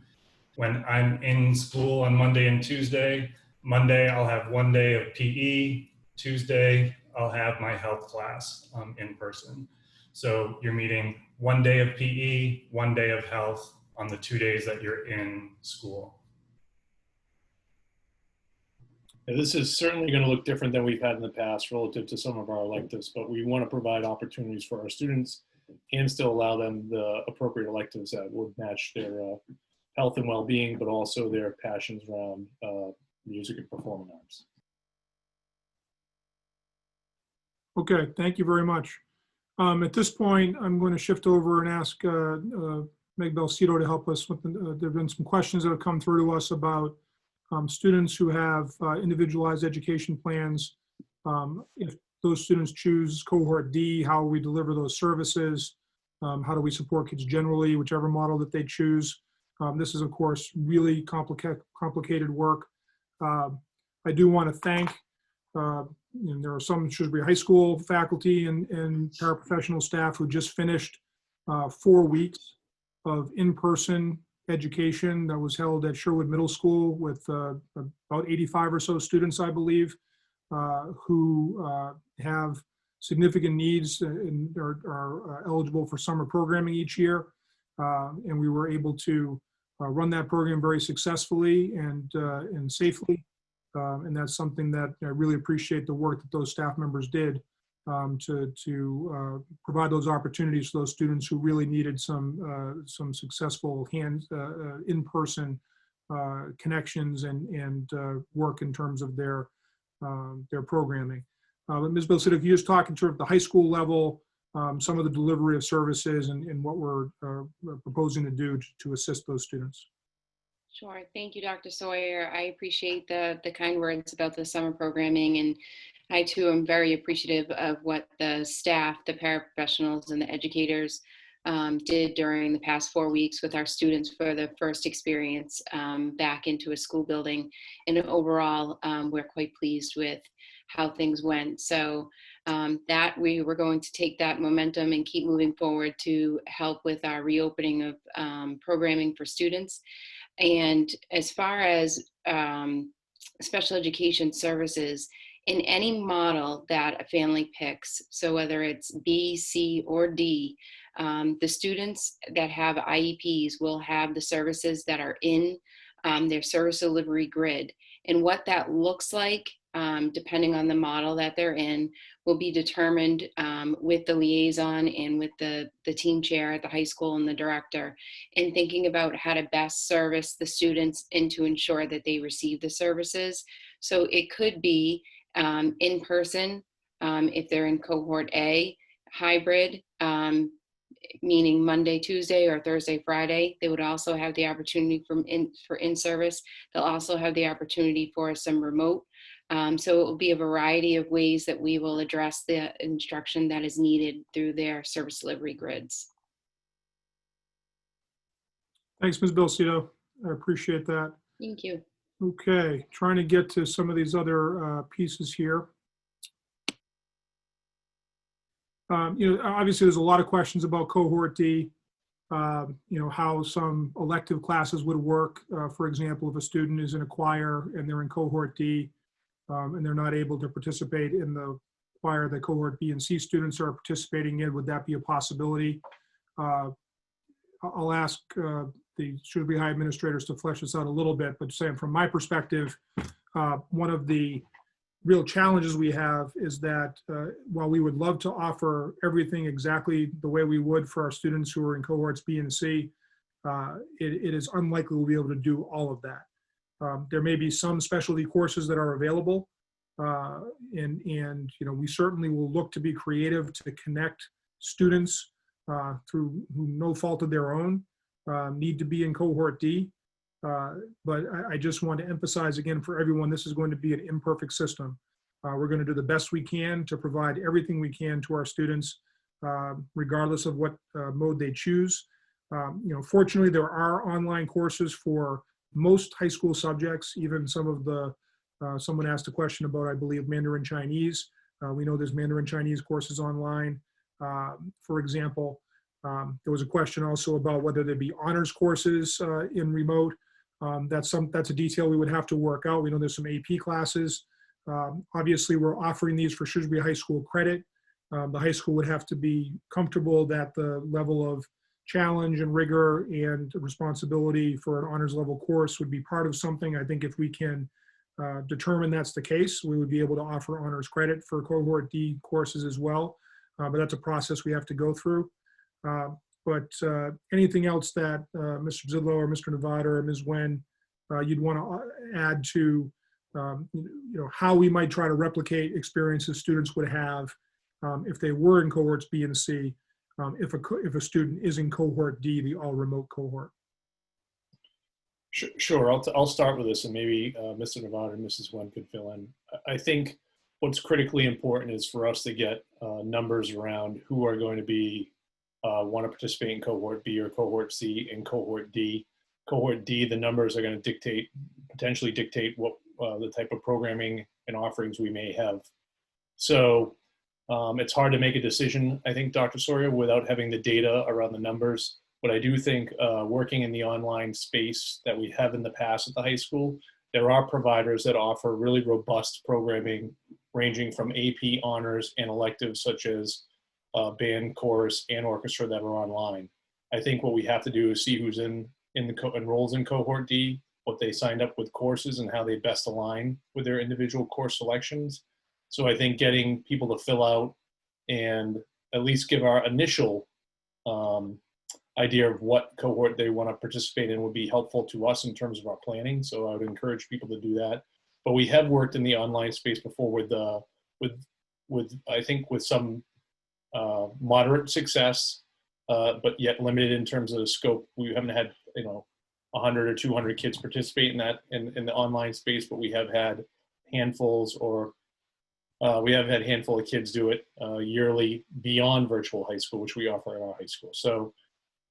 when I'm in school on Monday and Tuesday, Monday I'll have 1 day of PE, Tuesday I'll have my health class in person. So you're meeting 1 day of PE, 1 day of health on the 2 days that you're in school. And this is certainly going to look different than we've had in the past relative to some of our electives, but we want to provide opportunities for our students and still allow them the appropriate electives that would match their health and well-being, but also their passions around music and performing arts. Okay, thank you very much. At this point, I'm going to shift over and ask Meg Belcito to help us with there have been some questions that have come through to us about students who have individualized education plans. If those students choose cohort D, how we deliver those services, how do we support kids generally, whichever model that they choose. This is, of course, really complicated work. I do want to thank, and there are some Shrewsbury High School faculty and paraprofessional staff who just finished 4 weeks of in-person education that was held at Sherwood Middle School with about 85 or so students, I believe, who have significant needs and are eligible for summer programming each year. And we were able to run that program very successfully and safely. And that's something that I really appreciate the work that those staff members did to provide those opportunities for those students who really needed some successful in-person connections and work in terms of their programming. But Ms. Belcito, if you just talk in terms of the high school level, some of the delivery of services and what we're proposing to do to assist those students. Sure. Thank you, Dr. Sawyer. I appreciate the kind words about the summer programming. And I too am very appreciative of what the staff, the paraprofessionals, and the educators did during the past 4 weeks with our students for the first experience back into a school building. And overall, we're quite pleased with how things went. So that we were going to take that momentum and keep moving forward to help with our reopening of programming for students. And as far as special education services, in any model that a family picks, so whether it's B, C, or D, the students that have IEPs will have the services that are in their service delivery grid. And what that looks like, depending on the model that they're in, will be determined with the liaison and with the team chair at the high school and the director, in thinking about how to best service the students and to ensure that they receive the services. So it could be in person, if they're in cohort A, hybrid, meaning Monday, Tuesday, or Thursday, Friday. They would also have the opportunity for in-service. They'll also have the opportunity for some remote. So it will be a variety of ways that we will address the instruction that is needed through their service delivery grids. Thanks, Ms. Bilcito. I appreciate that. Thank you. Okay, trying to get to some of these other pieces here. Obviously there's a lot of questions about cohort D, how some elective classes would work. For example, if a student is in a choir and they're in cohort D and they're not able to participate in the choir that cohort B and C students are participating in, would that be a possibility? I'll ask the Shrewsbury High administrators to flesh this out a little bit, but saying from my perspective, one of the real challenges we have is that while we would love to offer everything exactly the way we would for our students who are in cohorts B and C, it is unlikely we'll be able to do all of that. There may be some specialty courses that are available, and we certainly will look to be creative to connect students through no fault of their own need to be in cohort D. But I just want to emphasize again for everyone, this is going to be an imperfect system. We're going to do the best we can to provide everything we can to our students, regardless of what mode they choose. Fortunately, there are online courses for most high school subjects, even some of the, someone asked a question about, I believe, Mandarin Chinese. We know there's Mandarin Chinese courses online, for example. There was a question also about whether there'd be honors courses in remote. That's a detail we would have to work out. We know there's some AP classes. Obviously, we're offering these for Shrewsbury High School credit. The high school would have to be comfortable that the level of challenge and rigor and responsibility for an honors level course would be part of something. I think if we can determine that's the case, we would be able to offer honors credit for cohort D courses as well. But that's a process we have to go through. But anything else that Mr. Zidlow or Mr. Nevada or Ms. Wen, you'd want to add to, how we might try to replicate experiences students would have if they were in cohorts B and C, if a student is in cohort D, the all remote cohort. Sure, I'll start with this, and maybe Mr. Nevada and Mrs. Wen could fill in. I think what's critically important is for us to get numbers around who are going to be want to participate in cohort B or cohort C and cohort D. Cohort D, the numbers are going to potentially dictate what the type of programming and offerings we may have. So it's hard to make a decision, I think, Dr. Sawyer, without having the data around the numbers. But I do think working in the online space that we have in the past at the high school, there are providers that offer really robust programming ranging from AP honors and electives such as band, chorus, and orchestra that are online. I think what we have to do is see who's enrolls in cohort D, what they signed up with courses, and how they best align with their individual course selections. So I think getting people to fill out and at least give our initial idea of what cohort they want to participate in would be helpful to us in terms of our planning. So I would encourage people to do that. But we have worked in the online space before with I think with some moderate success, but yet limited in terms of the scope. We haven't had 100 or 200 kids participate in that in the online space, but we have had handfuls or We have had a handful of kids do it yearly beyond virtual high school, which we offer at our high school. So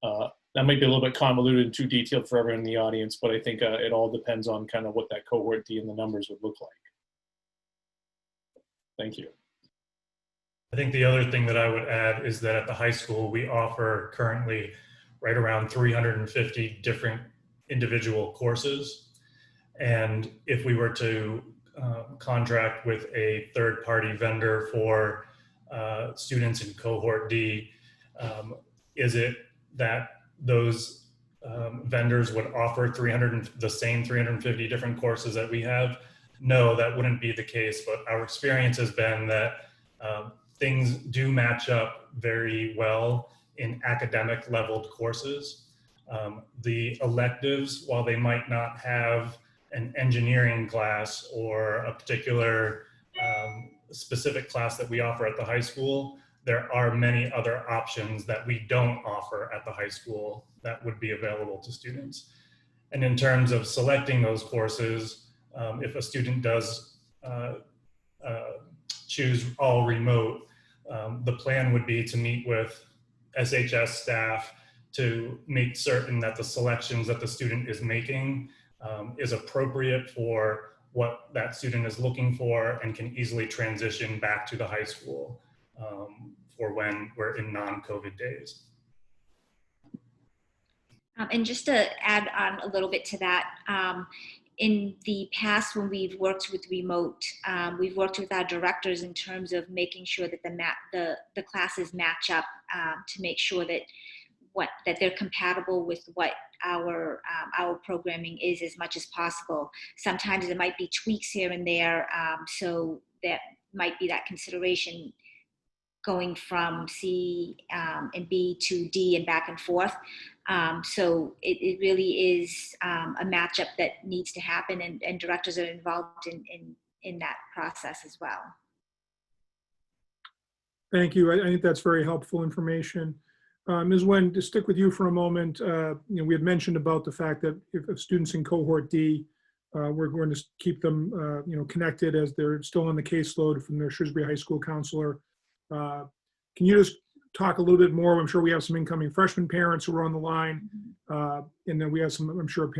that might be a little bit convoluted and too detailed for everyone in the audience, but I think it all depends on kind of what that cohort D and the numbers would look like. Thank you. I think the other thing that I would add is that at the high school, we offer currently right around 350 different individual courses. And if we were to contract with a third-party vendor for students in cohort D, is it that those vendors would offer the same 350 different courses that we have? No, that wouldn't be the case, but our experience has been that things do match up very well in academic leveled courses. The electives, while they might not have an engineering class or a particular specific class that we offer at the high school, there are many other options that we don't offer at the high school that would be available to students. And in terms of selecting those courses, if a student does choose all remote, the plan would be to meet with SHS staff to make certain that the selections that the student is making is appropriate for what that student is looking for and can easily transition back to the high school for when we're in non-COVID days. And just to add on a little bit to that, in the past when we've worked with remote, we've worked with our directors in terms of making sure that the classes match up to make sure that they're compatible with what our programming is as much as possible. Sometimes there might be tweaks here and there, so that might be that consideration going from C and B to D and back and forth. So it really is a matchup that needs to happen, and directors are involved in that process as well. Thank you. I think that's very helpful information. Ms. Wen, to stick with you for a moment, we had mentioned about the fact that if students in cohort D, we're going to keep them connected as they're still on the caseload from their Shrewsbury High School counselor. Can you just talk a little bit more? I'm sure we have some incoming freshman parents who are on the line, and then we have some, I'm sure,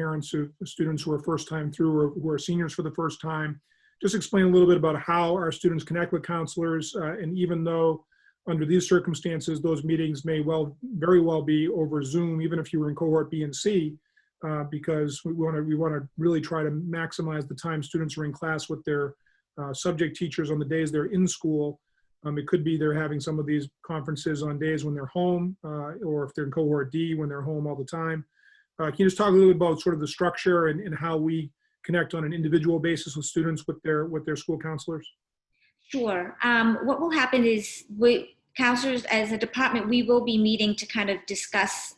students who are first time through or who are seniors for the first time. Just explain a little bit about how our students connect with counselors, and even though under these circumstances, those meetings may very well be over Zoom, even if you were in cohort B and C, because we want to really try to maximize the time students are in class with their subject teachers on the days they're in school. It could be they're having some of these conferences on days when they're home, or if they're in cohort D when they're home all the time. Can you just talk a little bit about sort of the structure and how we connect on an individual basis with students with their school counselors? Sure. What will happen is counselors as a department, we will be meeting to kind of discuss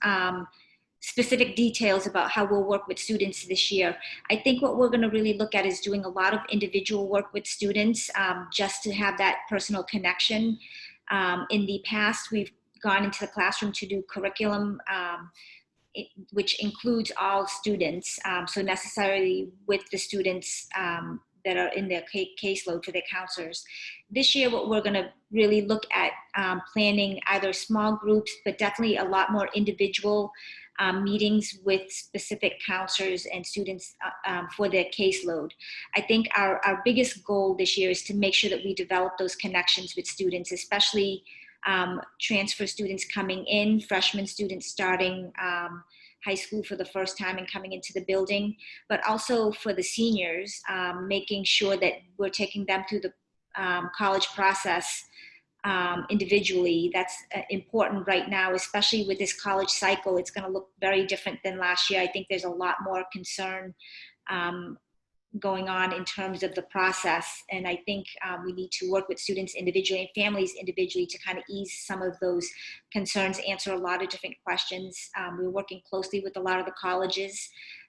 specific details about how we'll work with students this year. I think what we're going to really look at is doing a lot of individual work with students, just to have that personal connection. In the past, we've gone into the classroom to do curriculum, which includes all students, so necessarily with the students that are in their caseload for their counselors. This year, what we're going to really look at planning either small groups, but definitely a lot more individual meetings with specific counselors and students for their caseload. I think our biggest goal this year is to make sure that we develop those connections with students, especially transfer students coming in, freshman students starting high school for the first time and coming into the building, but also for the seniors, making sure that we're taking them through the college process individually. That's important right now, especially with this college cycle. It's going to look very different than last year. I think there's a lot more concern going on in terms of the process. And I think we need to work with students individually and families individually to kind of ease some of those concerns, answer a lot of different questions. We're working closely with a lot of the colleges,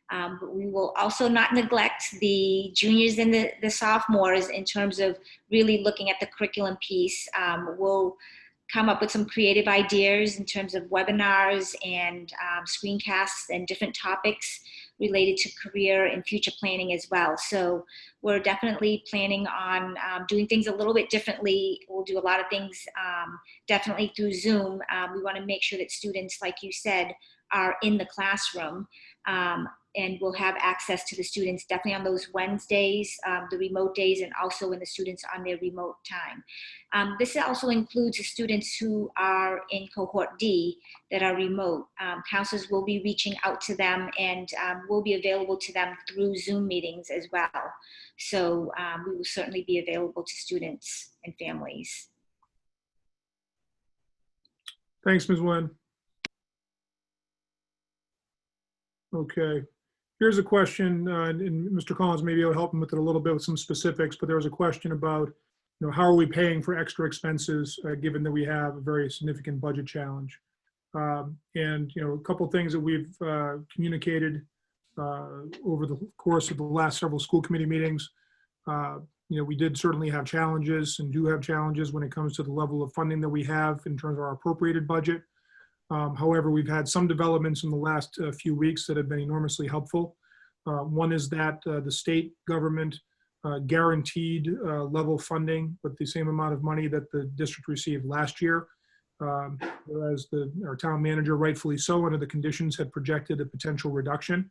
but we will also not neglect the juniors and the sophomores in terms of really looking at the curriculum piece. We'll come up with some creative ideas in terms of webinars and screencasts and different topics related to career and future planning as well. So we're definitely planning on doing things a little bit differently. We'll do a lot of things definitely through Zoom. We want to make sure that students, like you said, are in the classroom, and we'll have access to the students definitely on those Wednesdays, the remote days, and also when the students are on their remote time. This also includes the students who are in Cohort D that are remote. Counselors will be reaching out to them, and will be available to them through Zoom meetings as well. So we will certainly be available to students and families. Thanks, Ms. Nguyen. Okay. Here's a question, and Mr. Collins, maybe I'll help him with it a little bit with some specifics, but there was a question about, how are we paying for extra expenses given that we have a very significant budget challenge? And, a couple things that we've communicated over the course of the last several school committee meetings. We did certainly have challenges and do have challenges when it comes to the level of funding that we have in terms of our appropriated budget. However, we've had some developments in the last few weeks that have been enormously helpful. One is that the state government guaranteed level funding with the same amount of money that the district received last year, whereas our town manager, rightfully so, under the conditions, had projected a potential reduction.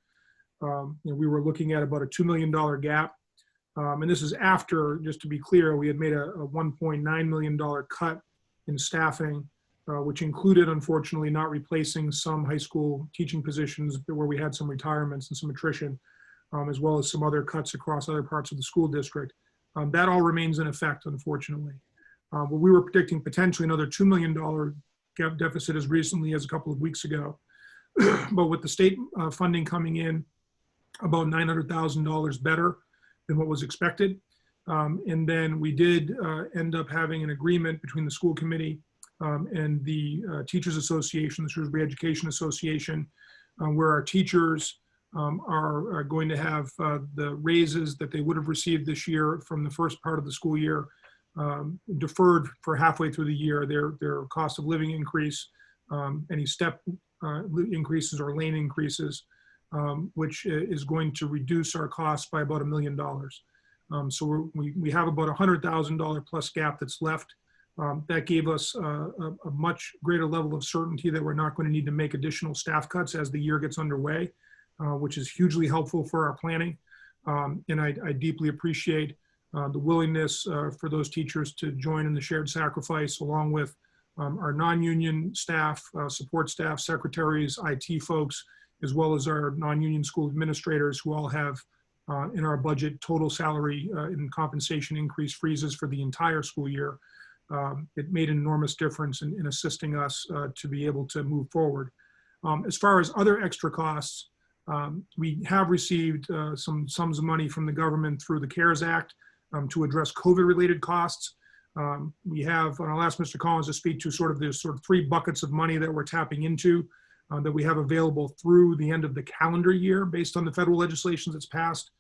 We were looking at about a $2 million gap. And this is after, just to be clear, we had made a $1.9 million cut in staffing, which included, unfortunately, not replacing some high school teaching positions where we had some retirements and some attrition, as well as some other cuts across other parts of the school district. That all remains in effect, unfortunately. But we were predicting potentially another $2 million gap deficit as recently as a couple of weeks ago. But with the state funding coming in about $900,000 better than what was expected. And then we did end up having an agreement between the school committee and the Teachers Association, the Shrewsbury Education Association, where our teachers are going to have the raises that they would have received this year from the first part of the school year deferred for halfway through the year. Their cost of living increase, any step increases or lane increases, which is going to reduce our costs by about $1 million. So we have about $100,000 plus gap that's left. That gave us a much greater level of certainty that we're not going to need to make additional staff cuts as the year gets underway, which is hugely helpful for our planning. And I deeply appreciate the willingness for those teachers to join in the shared sacrifice, along with our non-union staff, support staff, secretaries, IT folks, as well as our non-union school administrators, who all have in our budget total salary and compensation increase freezes for the entire school year. It made an enormous difference in assisting us to be able to move forward. As far as other extra costs, we have received some sums of money from the government through the CARES Act to address COVID-related costs. We have, and I'll ask Mr. Collins to speak to there's sort of 3 buckets of money that we're tapping into that we have available through the end of the calendar year based on the federal legislation that's passed.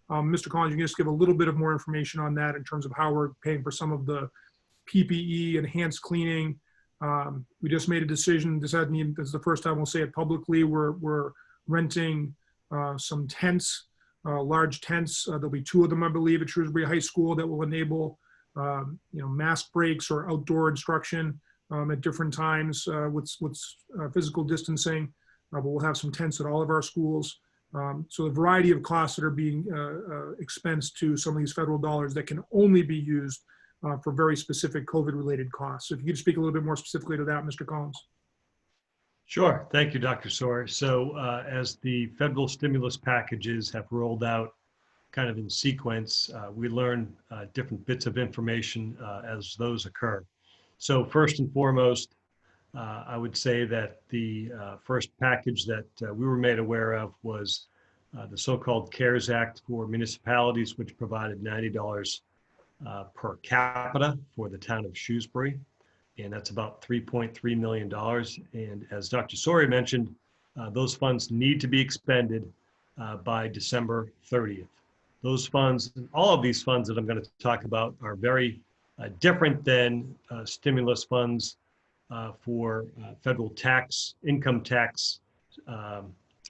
Mr. Collins, you can just give a little bit of more information on that in terms of how we're paying for some of the PPE, enhanced cleaning. We just made a decision, this is the first time we'll say it publicly, we're renting some tents, large tents. There'll be 2 of them, I believe, at Shrewsbury High School that will enable mask breaks or outdoor instruction at different times with physical distancing. But we'll have some tents at all of our schools. So a variety of costs that are being expensed to some of these federal dollars that can only be used for very specific COVID-related costs. So if you could speak a little bit more specifically to that, Mr. Collins. Sure. Thank you, Dr. Sawyer. So as the federal stimulus packages have rolled out kind of in sequence, we learn different bits of information as those occur. So first and foremost, I would say that the first package that we were made aware of was the so-called CARES Act for municipalities, which provided $90 per capita for the town of Shrewsbury. And that's about $3.3 million. And as Dr. Sawyer mentioned, those funds need to be expended by December 30th. Those funds, all of these funds that I'm going to talk about, are very different than stimulus funds for federal tax, income tax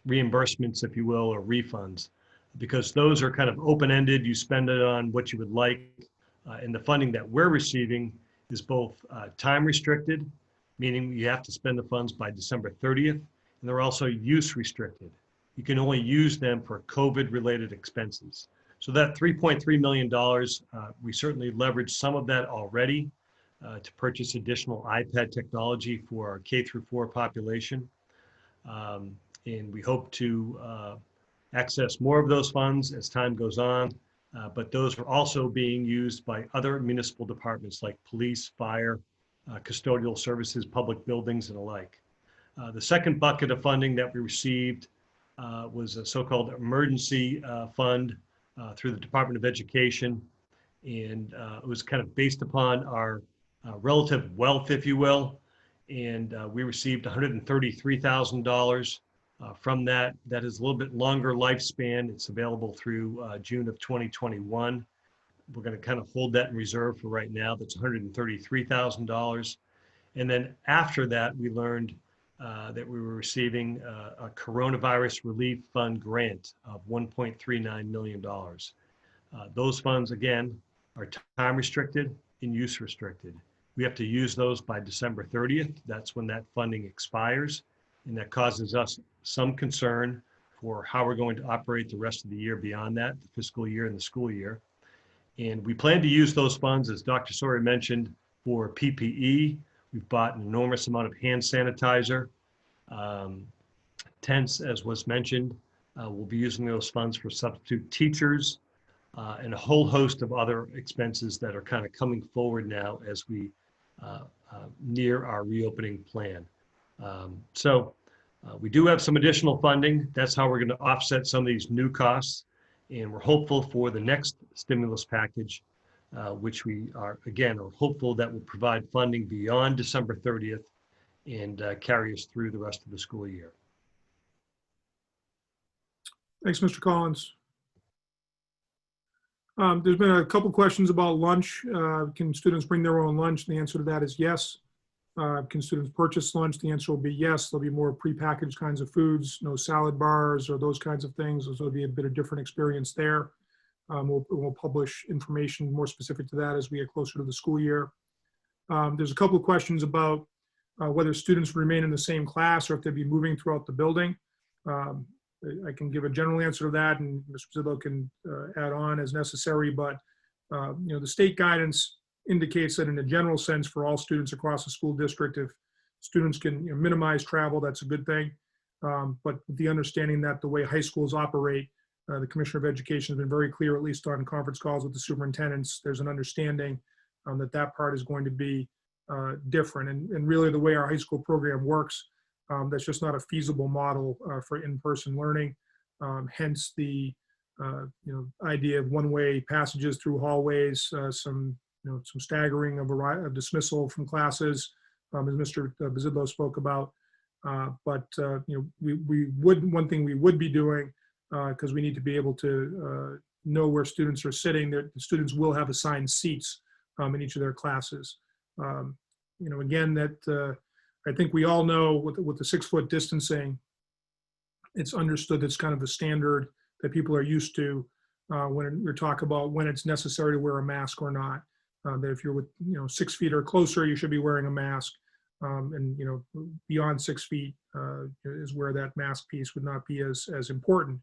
reimbursements, if you will, or refunds, because those are kind of open-ended. You spend it on what you would like. And the funding that we're receiving is both time restricted, meaning you have to spend the funds by December 30th, and they're also use restricted. You can only use them for COVID-related expenses. So that $3.3 million, we certainly leveraged some of that already to purchase additional iPad technology for our K through 4 population. And we hope to access more of those funds as time goes on, but those are also being used by other municipal departments like police, fire, custodial services, public buildings, and the like. The second bucket of funding that we received was a so-called emergency fund through the Department of Education, and it was kind of based upon our relative wealth, if you will, and we received $133,000 from that. That is a little bit longer lifespan. It's available through June of 2021. We're going to kind of hold that in reserve for right now. That's $133,000. And then after that, we learned that we were receiving a coronavirus relief fund grant of $1.39 million. Those funds, again, are time restricted and use restricted. We have to use those by December 30th. That's when that funding expires. And that causes us some concern for how we're going to operate the rest of the year beyond that, the fiscal year and the school year. And we plan to use those funds, as Dr. Sawyer mentioned, for PPE. We've bought an enormous amount of hand sanitizer. Tents, as was mentioned, we'll be using those funds for substitute teachers and a whole host of other expenses that are kind of coming forward now as we near our reopening plan. So we do have some additional funding. That's how we're going to offset some of these new costs. And we're hopeful for the next stimulus package, which we are hopeful that will provide funding beyond December 30th and carry us through the rest of the school year. Thanks, Mr. Collins. There's been a couple questions about lunch. Can students bring their own lunch? The answer to that is yes. Can students purchase lunch? The answer will be yes. There'll be more prepackaged kinds of foods, no salad bars or those kinds of things. So it'll be a bit of different experience there. We'll publish information more specific to that as we get closer to the school year. There's a couple of questions about whether students remain in the same class or if they'll be moving throughout the building. I can give a general answer to that, and Mr. Zillow can add on as necessary, but the state guidance indicates that in a general sense for all students across the school district, if students can minimize travel, that's a good thing. But with the understanding that the way high schools operate, the Commissioner of Education has been very clear, at least on conference calls with the superintendents, there's an understanding that that part is going to be different. And really the way our high school program works, that's just not a feasible model for in-person learning. Hence the idea of one-way passages through hallways, some staggering of dismissal from classes, as Mr. Bizidlo spoke about. But one thing we would be doing, because we need to be able to know where students are sitting, the students will have assigned seats in each of their classes. Again, that I think we all know with the 6-foot distancing, it's understood that's kind of the standard that people are used to when we talk about when it's necessary to wear a mask or not. That if you're with 6 feet or closer, you should be wearing a mask, and beyond 6 feet is where that mask piece would not be as important.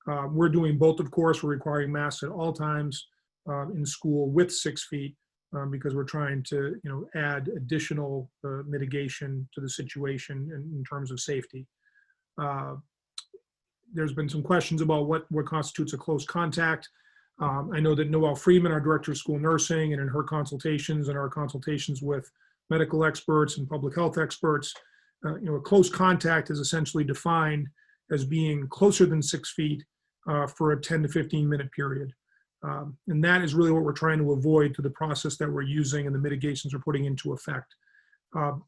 We're doing both, of course. We're requiring masks at all times in school with 6 feet. Because we're trying to, add additional mitigation to the situation in terms of safety. There's been some questions about what constitutes a close contact. I know that Noelle Freeman, our Director of School Nursing, and in her consultations and our consultations with medical experts and public health experts, a close contact is essentially defined as being closer than 6 feet for a 10 to 15 minute period. And that is really what we're trying to avoid through the process that we're using and the mitigations we're putting into effect.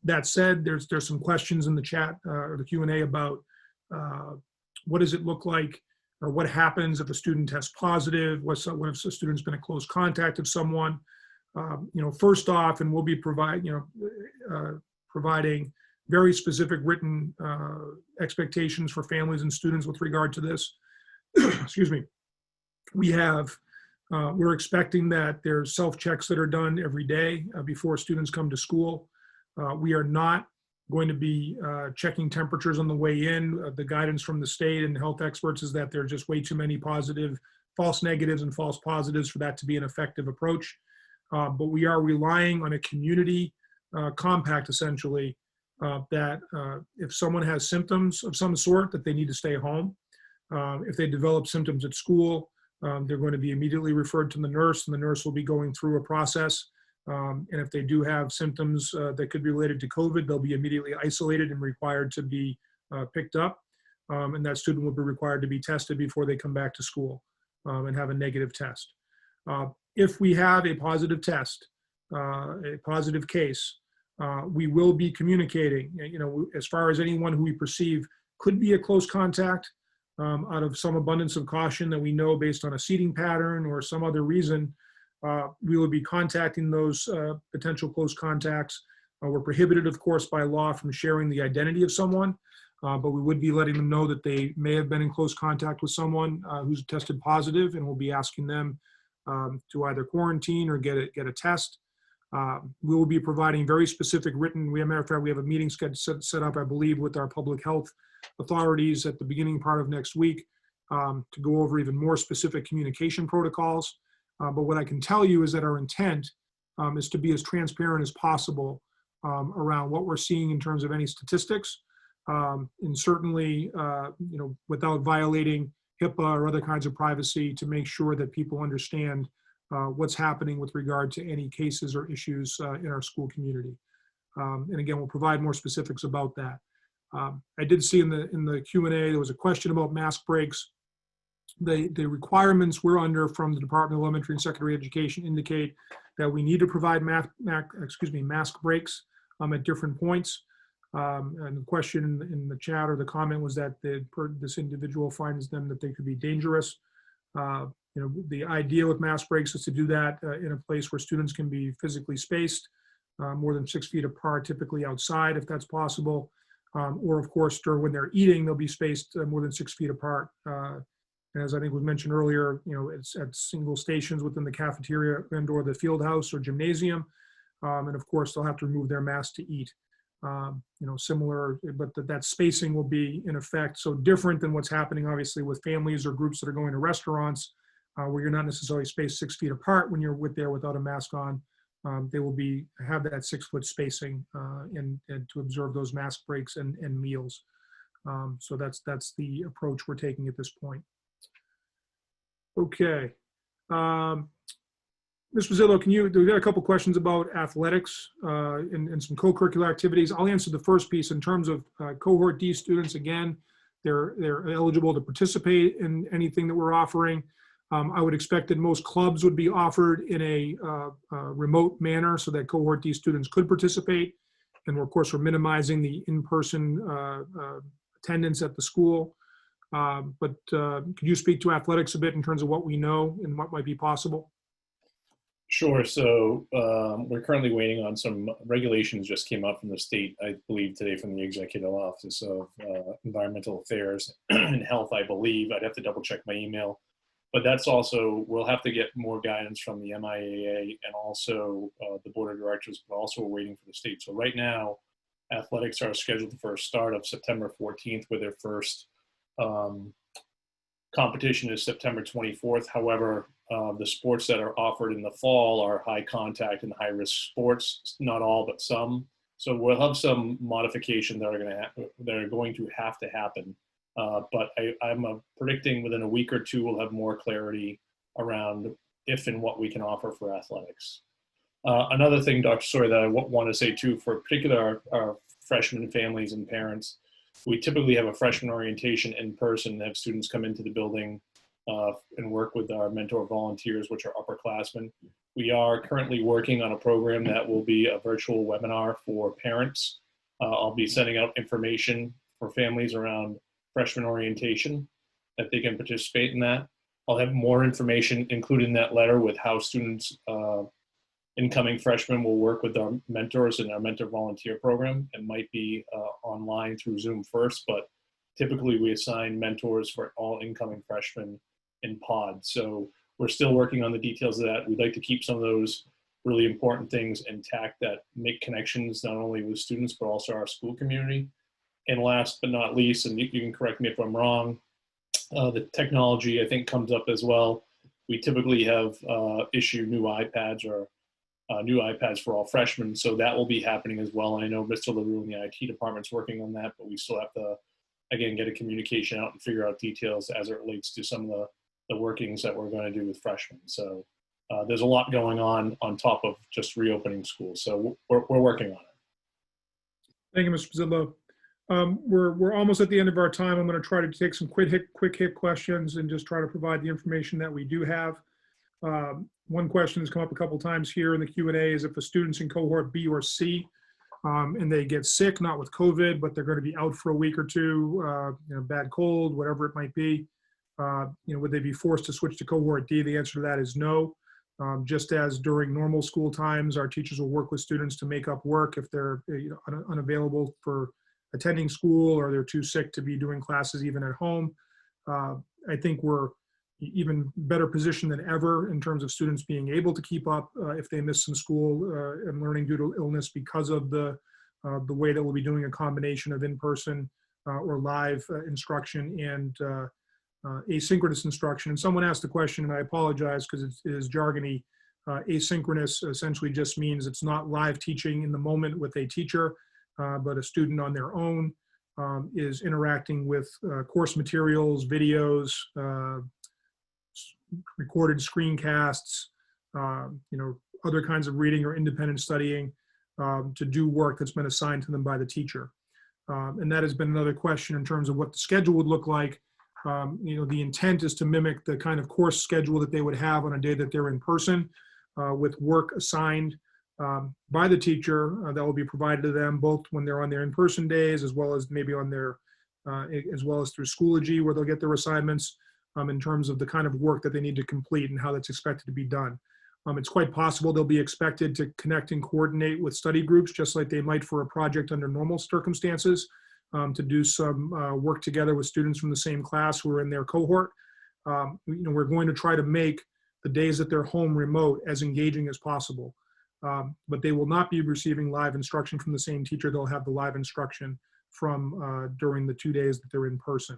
That said, there's some questions in the chat or the Q&A about what does it look like, or what happens if a student tests positive, what if a student's been in close contact of someone. First off, and we'll be providing very specific written expectations for families and students with regard to this. Excuse me. We're expecting that there's self-checks that are done every day before students come to school. We are not going to be checking temperatures on the way in. The guidance from the state and health experts is that there are just way too many false negatives and false positives for that to be an effective approach. But we are relying on a community compact, essentially, that if someone has symptoms of some sort, that they need to stay home. If they develop symptoms at school, they're going to be immediately referred to the nurse, and the nurse will be going through a process. And if they do have symptoms that could be related to COVID, they'll be immediately isolated and required to be picked up. And that student will be required to be tested before they come back to school and have a negative test. If we have a positive test, a positive case, we will be communicating, as far as anyone who we perceive could be a close contact, out of some abundance of caution that we know based on a seating pattern or some other reason, we will be contacting those potential close contacts. We're prohibited, of course, by law from sharing the identity of someone, but we would be letting them know that they may have been in close contact with someone who's tested positive, and we'll be asking them to either quarantine or get a test. We will be providing very specific written, matter of fact, we have a meeting set up, I believe, with our public health authorities at the beginning part of next week to go over even more specific communication protocols. But what I can tell you is that our intent is to be as transparent as possible around what we're seeing in terms of any statistics, and certainly, without violating HIPAA or other kinds of privacy, to make sure that people understand what's happening with regard to any cases or issues in our school community. And again, we'll provide more specifics about that. I did see in the Q&A, there was a question about mask breaks. The requirements we're under from the Department of Elementary and Secondary Education indicate that we need to provide mask breaks at different points. And the question in the chat or the comment was that this individual finds them that they could be dangerous. The idea with mask breaks is to do that in a place where students can be physically spaced, more than 6 feet apart, typically outside if that's possible. Or of course, when they're eating, they'll be spaced more than 6 feet apart. As I think was mentioned earlier, it's at single stations within the cafeteria and or the field house or gymnasium. And of course, they'll have to remove their mask to eat. Similar, but that spacing will be in effect. So different than what's happening, obviously, with families or groups that are going to restaurants, where you're not necessarily spaced 6 feet apart when you're there without a mask on. They will have that 6 foot spacing and to observe those mask breaks and meals. So that's the approach we're taking at this point. Okay. Ms. Mazzillo, we got a couple questions about athletics and some co-curricular activities. I'll answer the first piece in terms of Cohort D students. Again, they're eligible to participate in anything that we're offering. I would expect that most clubs would be offered in a remote manner so that Cohort D students could participate. And of course, we're minimizing the in-person attendance at the school. But could you speak to athletics a bit in terms of what we know and what might be possible? Sure. So we're currently waiting on some regulations just came up from the state, I believe today from the Executive Office of Environmental Affairs and Health, I believe. I'd have to double check my email. But that's also, we'll have to get more guidance from the MIAA and also the Board of Directors, but also we're waiting for the state. So right now, athletics are scheduled for a start of September 14th with their first competition is September 24th. However, the sports that are offered in the fall are high contact and high risk sports, not all, but some. So we'll have some modification that are going to have to happen. But I'm predicting within a week or two, we'll have more clarity around if and what we can offer for athletics. Another thing, Dr. Sawyer, that I want to say too, for particular our freshmen families and parents, we typically have a freshman orientation in person and have students come into the building and work with our mentor volunteers, which are upperclassmen. We are currently working on a program that will be a virtual webinar for parents. I'll be sending out information for families around freshman orientation that they can participate in that. I'll have more information included in that letter with how students incoming freshmen will work with our mentors in our mentor volunteer program. It might be online through Zoom first, but typically we assign mentors for all incoming freshmen in pods. So we're still working on the details of that. We'd like to keep some of those really important things intact that make connections not only with students, but also our school community. And last but not least, and you can correct me if I'm wrong, the technology I think comes up as well. We typically have issued new iPads or new iPads for all freshmen, so that will be happening as well. And I know Mr. LaRue in the IT department's working on that, but we still have to, again, get a communication out and figure out details as it relates to some of the workings that we're going to do with freshmen. So there's a lot going on top of just reopening schools. So we're working on it. Thank you, Mr. Pizzillo. We're almost at the end of our time. I'm going to try to take some quick hit questions and just try to provide the information that we do have. One question has come up a couple times here in the Q&A is if a student's in cohort B or C and they get sick, not with COVID, but they're going to be out for a week or two, bad cold, whatever it might be, would they be forced to switch to cohort D? The answer to that is no. Just as during normal school times, our teachers will work with students to make up work if they're unavailable for attending school or they're too sick to be doing classes even at home. I think we're even better positioned than ever in terms of students being able to keep up if they miss some school and learning due to illness because of the way that we'll be doing a combination of in-person or live instruction and asynchronous instruction. And someone asked the question, and I apologize because it is jargony. Asynchronous essentially just means it's not live teaching in the moment with a teacher, but a student on their own is interacting with course materials, videos, recorded screencasts, other kinds of reading or independent studying to do work that's been assigned to them by the teacher. And that has been another question in terms of what the schedule would look like. The intent is to mimic the kind of course schedule that they would have on a day that they're in person with work assigned by the teacher that will be provided to them both when they're on their in-person days as well as maybe on their, as well as through Schoology where they'll get their assignments in terms of the kind of work that they need to complete and how that's expected to be done. It's quite possible they'll be expected to connect and coordinate with study groups just like they might for a project under normal circumstances to do some work together with students from the same class who are in their cohort. We're going to try to make the days that they're home remote as engaging as possible. But they will not be receiving live instruction from the same teacher. They'll have the live instruction from during the 2 days that they're in person.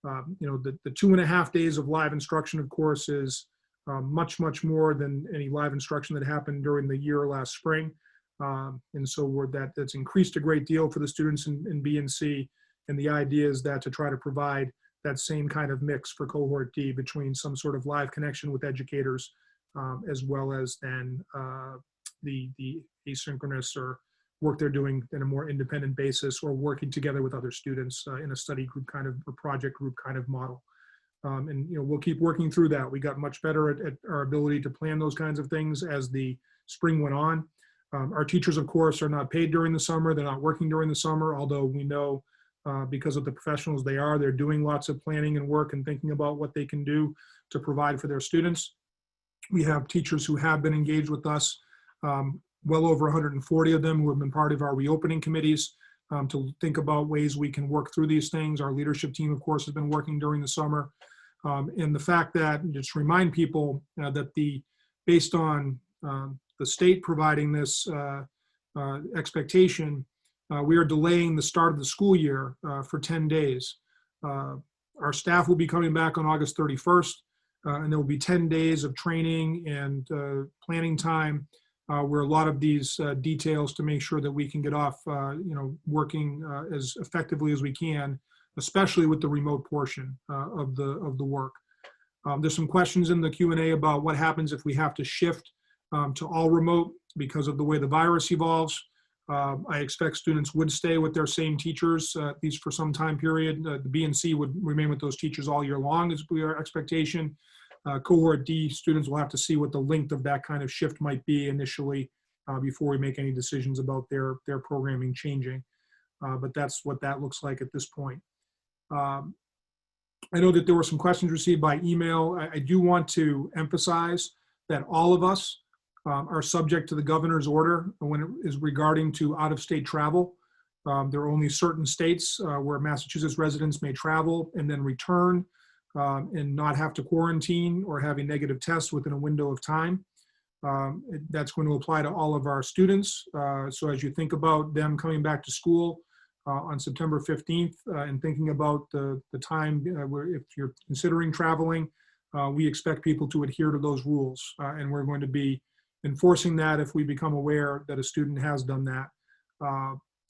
The 2.5 days of live instruction, of course, is much more than any live instruction that happened during the year last spring. And so that's increased a great deal for the students in B and C. And the idea is that to try to provide that same kind of mix for cohort D between some sort of live connection with educators as well as then the asynchronous or work they're doing in a more independent basis or working together with other students in a study group kind of or project group kind of model. And we'll keep working through that. We got much better at our ability to plan those kinds of things as the spring went on. Our teachers, of course, are not paid during the summer. They're not working during the summer, although we know because of the professionals they are, they're doing lots of planning and work and thinking about what they can do to provide for their students. We have teachers who have been engaged with us, well over 140 of them who have been part of our reopening committees to think about ways we can work through these things. Our leadership team, of course, has been working during the summer. And the fact that, just remind people that based on the state providing this expectation, we are delaying the start of the school year for 10 days. Our staff will be coming back on August 31st, and there will be 10 days of training and planning time where a lot of these details to make sure that we can get off, working as effectively as we can, especially with the remote portion of the work. There's some questions in the Q&A about what happens if we have to shift to all remote because of the way the virus evolves. I expect students would stay with their same teachers, at least for some time period. The B and C would remain with those teachers all year long is our expectation. Cohort D students will have to see what the length of that kind of shift might be initially before we make any decisions about their programming changing. But that's what that looks like at this point. I know that there were some questions received by email. I do want to emphasize that all of us are subject to the governor's order when it is regarding to out-of-state travel. There are only certain states where Massachusetts residents may travel and then return and not have to quarantine or have a negative test within a window of time. That's going to apply to all of our students. So as you think about them coming back to school on September 15th and thinking about the time where if you're considering traveling, we expect people to adhere to those rules. And we're going to be enforcing that if we become aware that a student has done that.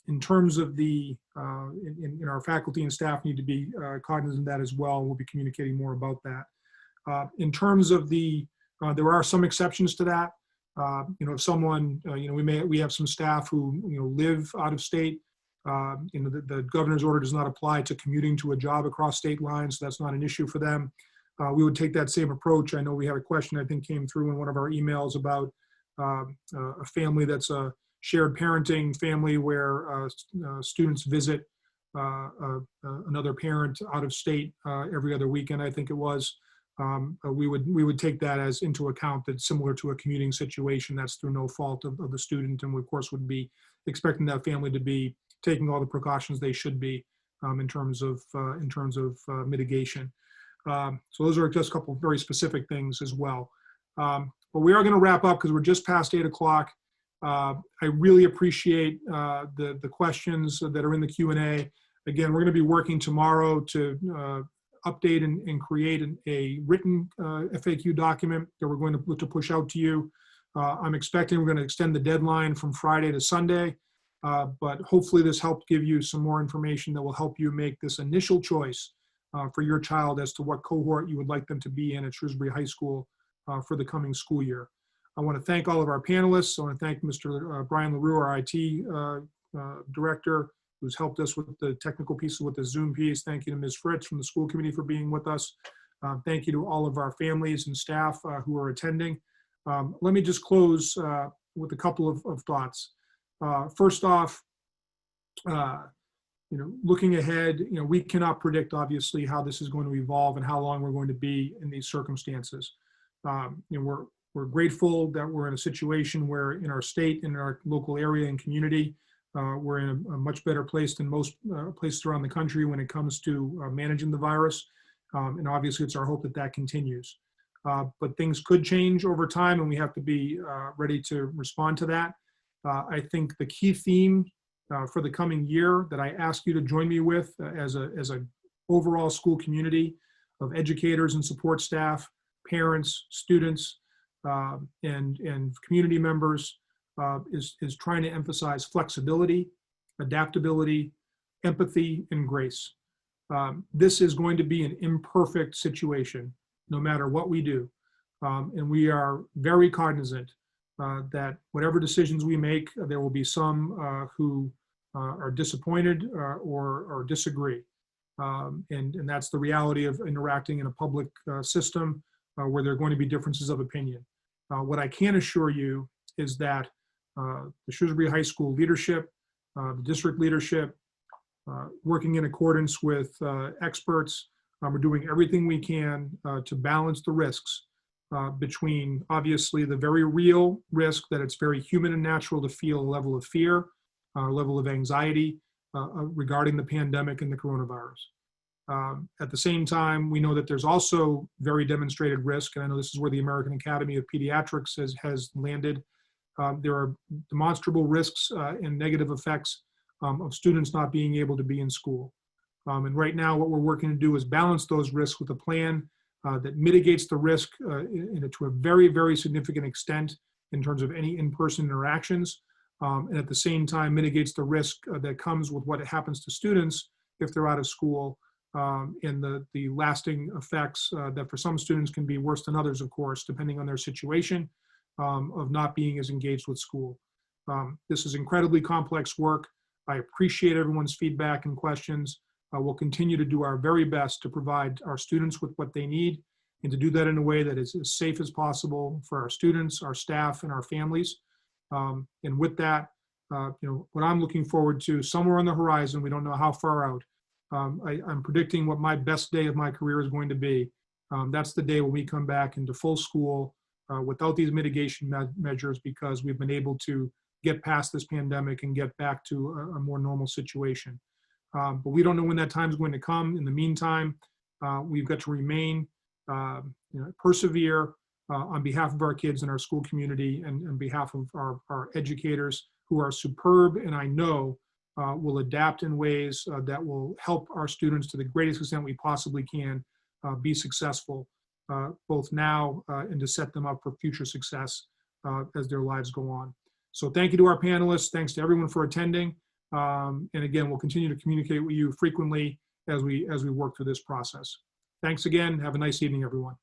In terms of the, in our faculty and staff need to be cognizant of that as well. We'll be communicating more about that. In terms of the, there are some exceptions to that. If someone, we have some staff who, live out of state. The governor's order does not apply to commuting to a job across state lines, so that's not an issue for them. We would take that same approach. I know we had a question I think came through in one of our emails about a family that's a shared parenting family where students visit another parent out of state every other weekend, I think it was. We would take that as into account that's similar to a commuting situation that's through no fault of the student, and we of course would be expecting that family to be taking all the precautions they should be in terms of mitigation. So those are just a couple of very specific things as well. But we are going to wrap up because we're just past 8 o'clock. I really appreciate the questions that are in the Q&A. Again, we're going to be working tomorrow to update and create a written FAQ document that we're going to look to push out to you. I'm expecting we're going to extend the deadline from Friday to Sunday, but hopefully this helped give you some more information that will help you make this initial choice for your child as to what cohort you would like them to be in at Shrewsbury High School for the coming school year. I want to thank all of our panelists. I want to thank Mr. Brian LaRue, our IT director, who's helped us with the technical pieces with the Zoom piece. Thank you to Ms. Fritz from the school committee for being with us. Thank you to all of our families and staff who are attending. Let me just close with a couple of thoughts. First off, looking ahead, we cannot predict obviously how this is going to evolve and how long we're going to be in these circumstances. We're grateful that we're in a situation where in our state, in our local area and community, we're in a much better place than most places around the country when it comes to managing the virus. And obviously it's our hope that that continues. But things could change over time and we have to be ready to respond to that. I think the key theme for the coming year that I ask you to join me with as a overall school community of educators and support staff, parents, students, and community members is trying to emphasize flexibility, adaptability, empathy, and grace. This is going to be an imperfect situation, no matter what we do. And we are very cognizant that whatever decisions we make, there will be some who are disappointed or disagree. And that's the reality of interacting in a public system where there are going to be differences of opinion. What I can assure you is that the Shrewsbury High School leadership, the district leadership, working in accordance with experts, we're doing everything we can to balance the risks between obviously the very real risk that it's very human and natural to feel a level of fear, a level of anxiety regarding the pandemic and the coronavirus. At the same time, we know that there's also very demonstrated risk, and I know this is where the American Academy of Pediatrics has landed. There are demonstrable risks and negative effects of students not being able to be in school. And right now, what we're working to do is balance those risks with a plan that mitigates the risk to a very, very significant extent in terms of any in-person interactions, and at the same time mitigates the risk that comes with what happens to students if they're out of school, and the lasting effects that for some students can be worse than others, of course, depending on their situation of not being as engaged with school. This is incredibly complex work. I appreciate everyone's feedback and questions. We'll continue to do our very best to provide our students with what they need and to do that in a way that is as safe as possible for our students, our staff, and our families. And with that, what I'm looking forward to somewhere on the horizon, we don't know how far out, I'm predicting what my best day of my career is going to be. That's the day when we come back into full school without these mitigation measures, because we've been able to get past this pandemic and get back to a more normal situation. But we don't know when that time is going to come. In the meantime, we've got to remain, persevere on behalf of our kids and our school community, and on behalf of our educators, who are superb, and I know will adapt in ways that will help our students to the greatest extent we possibly can be successful, both now and to set them up for future success as their lives go on. So thank you to our panelists. Thanks to everyone for attending. And again, we'll continue to communicate with you frequently as we work through this process. Thanks again. Have a nice evening, everyone.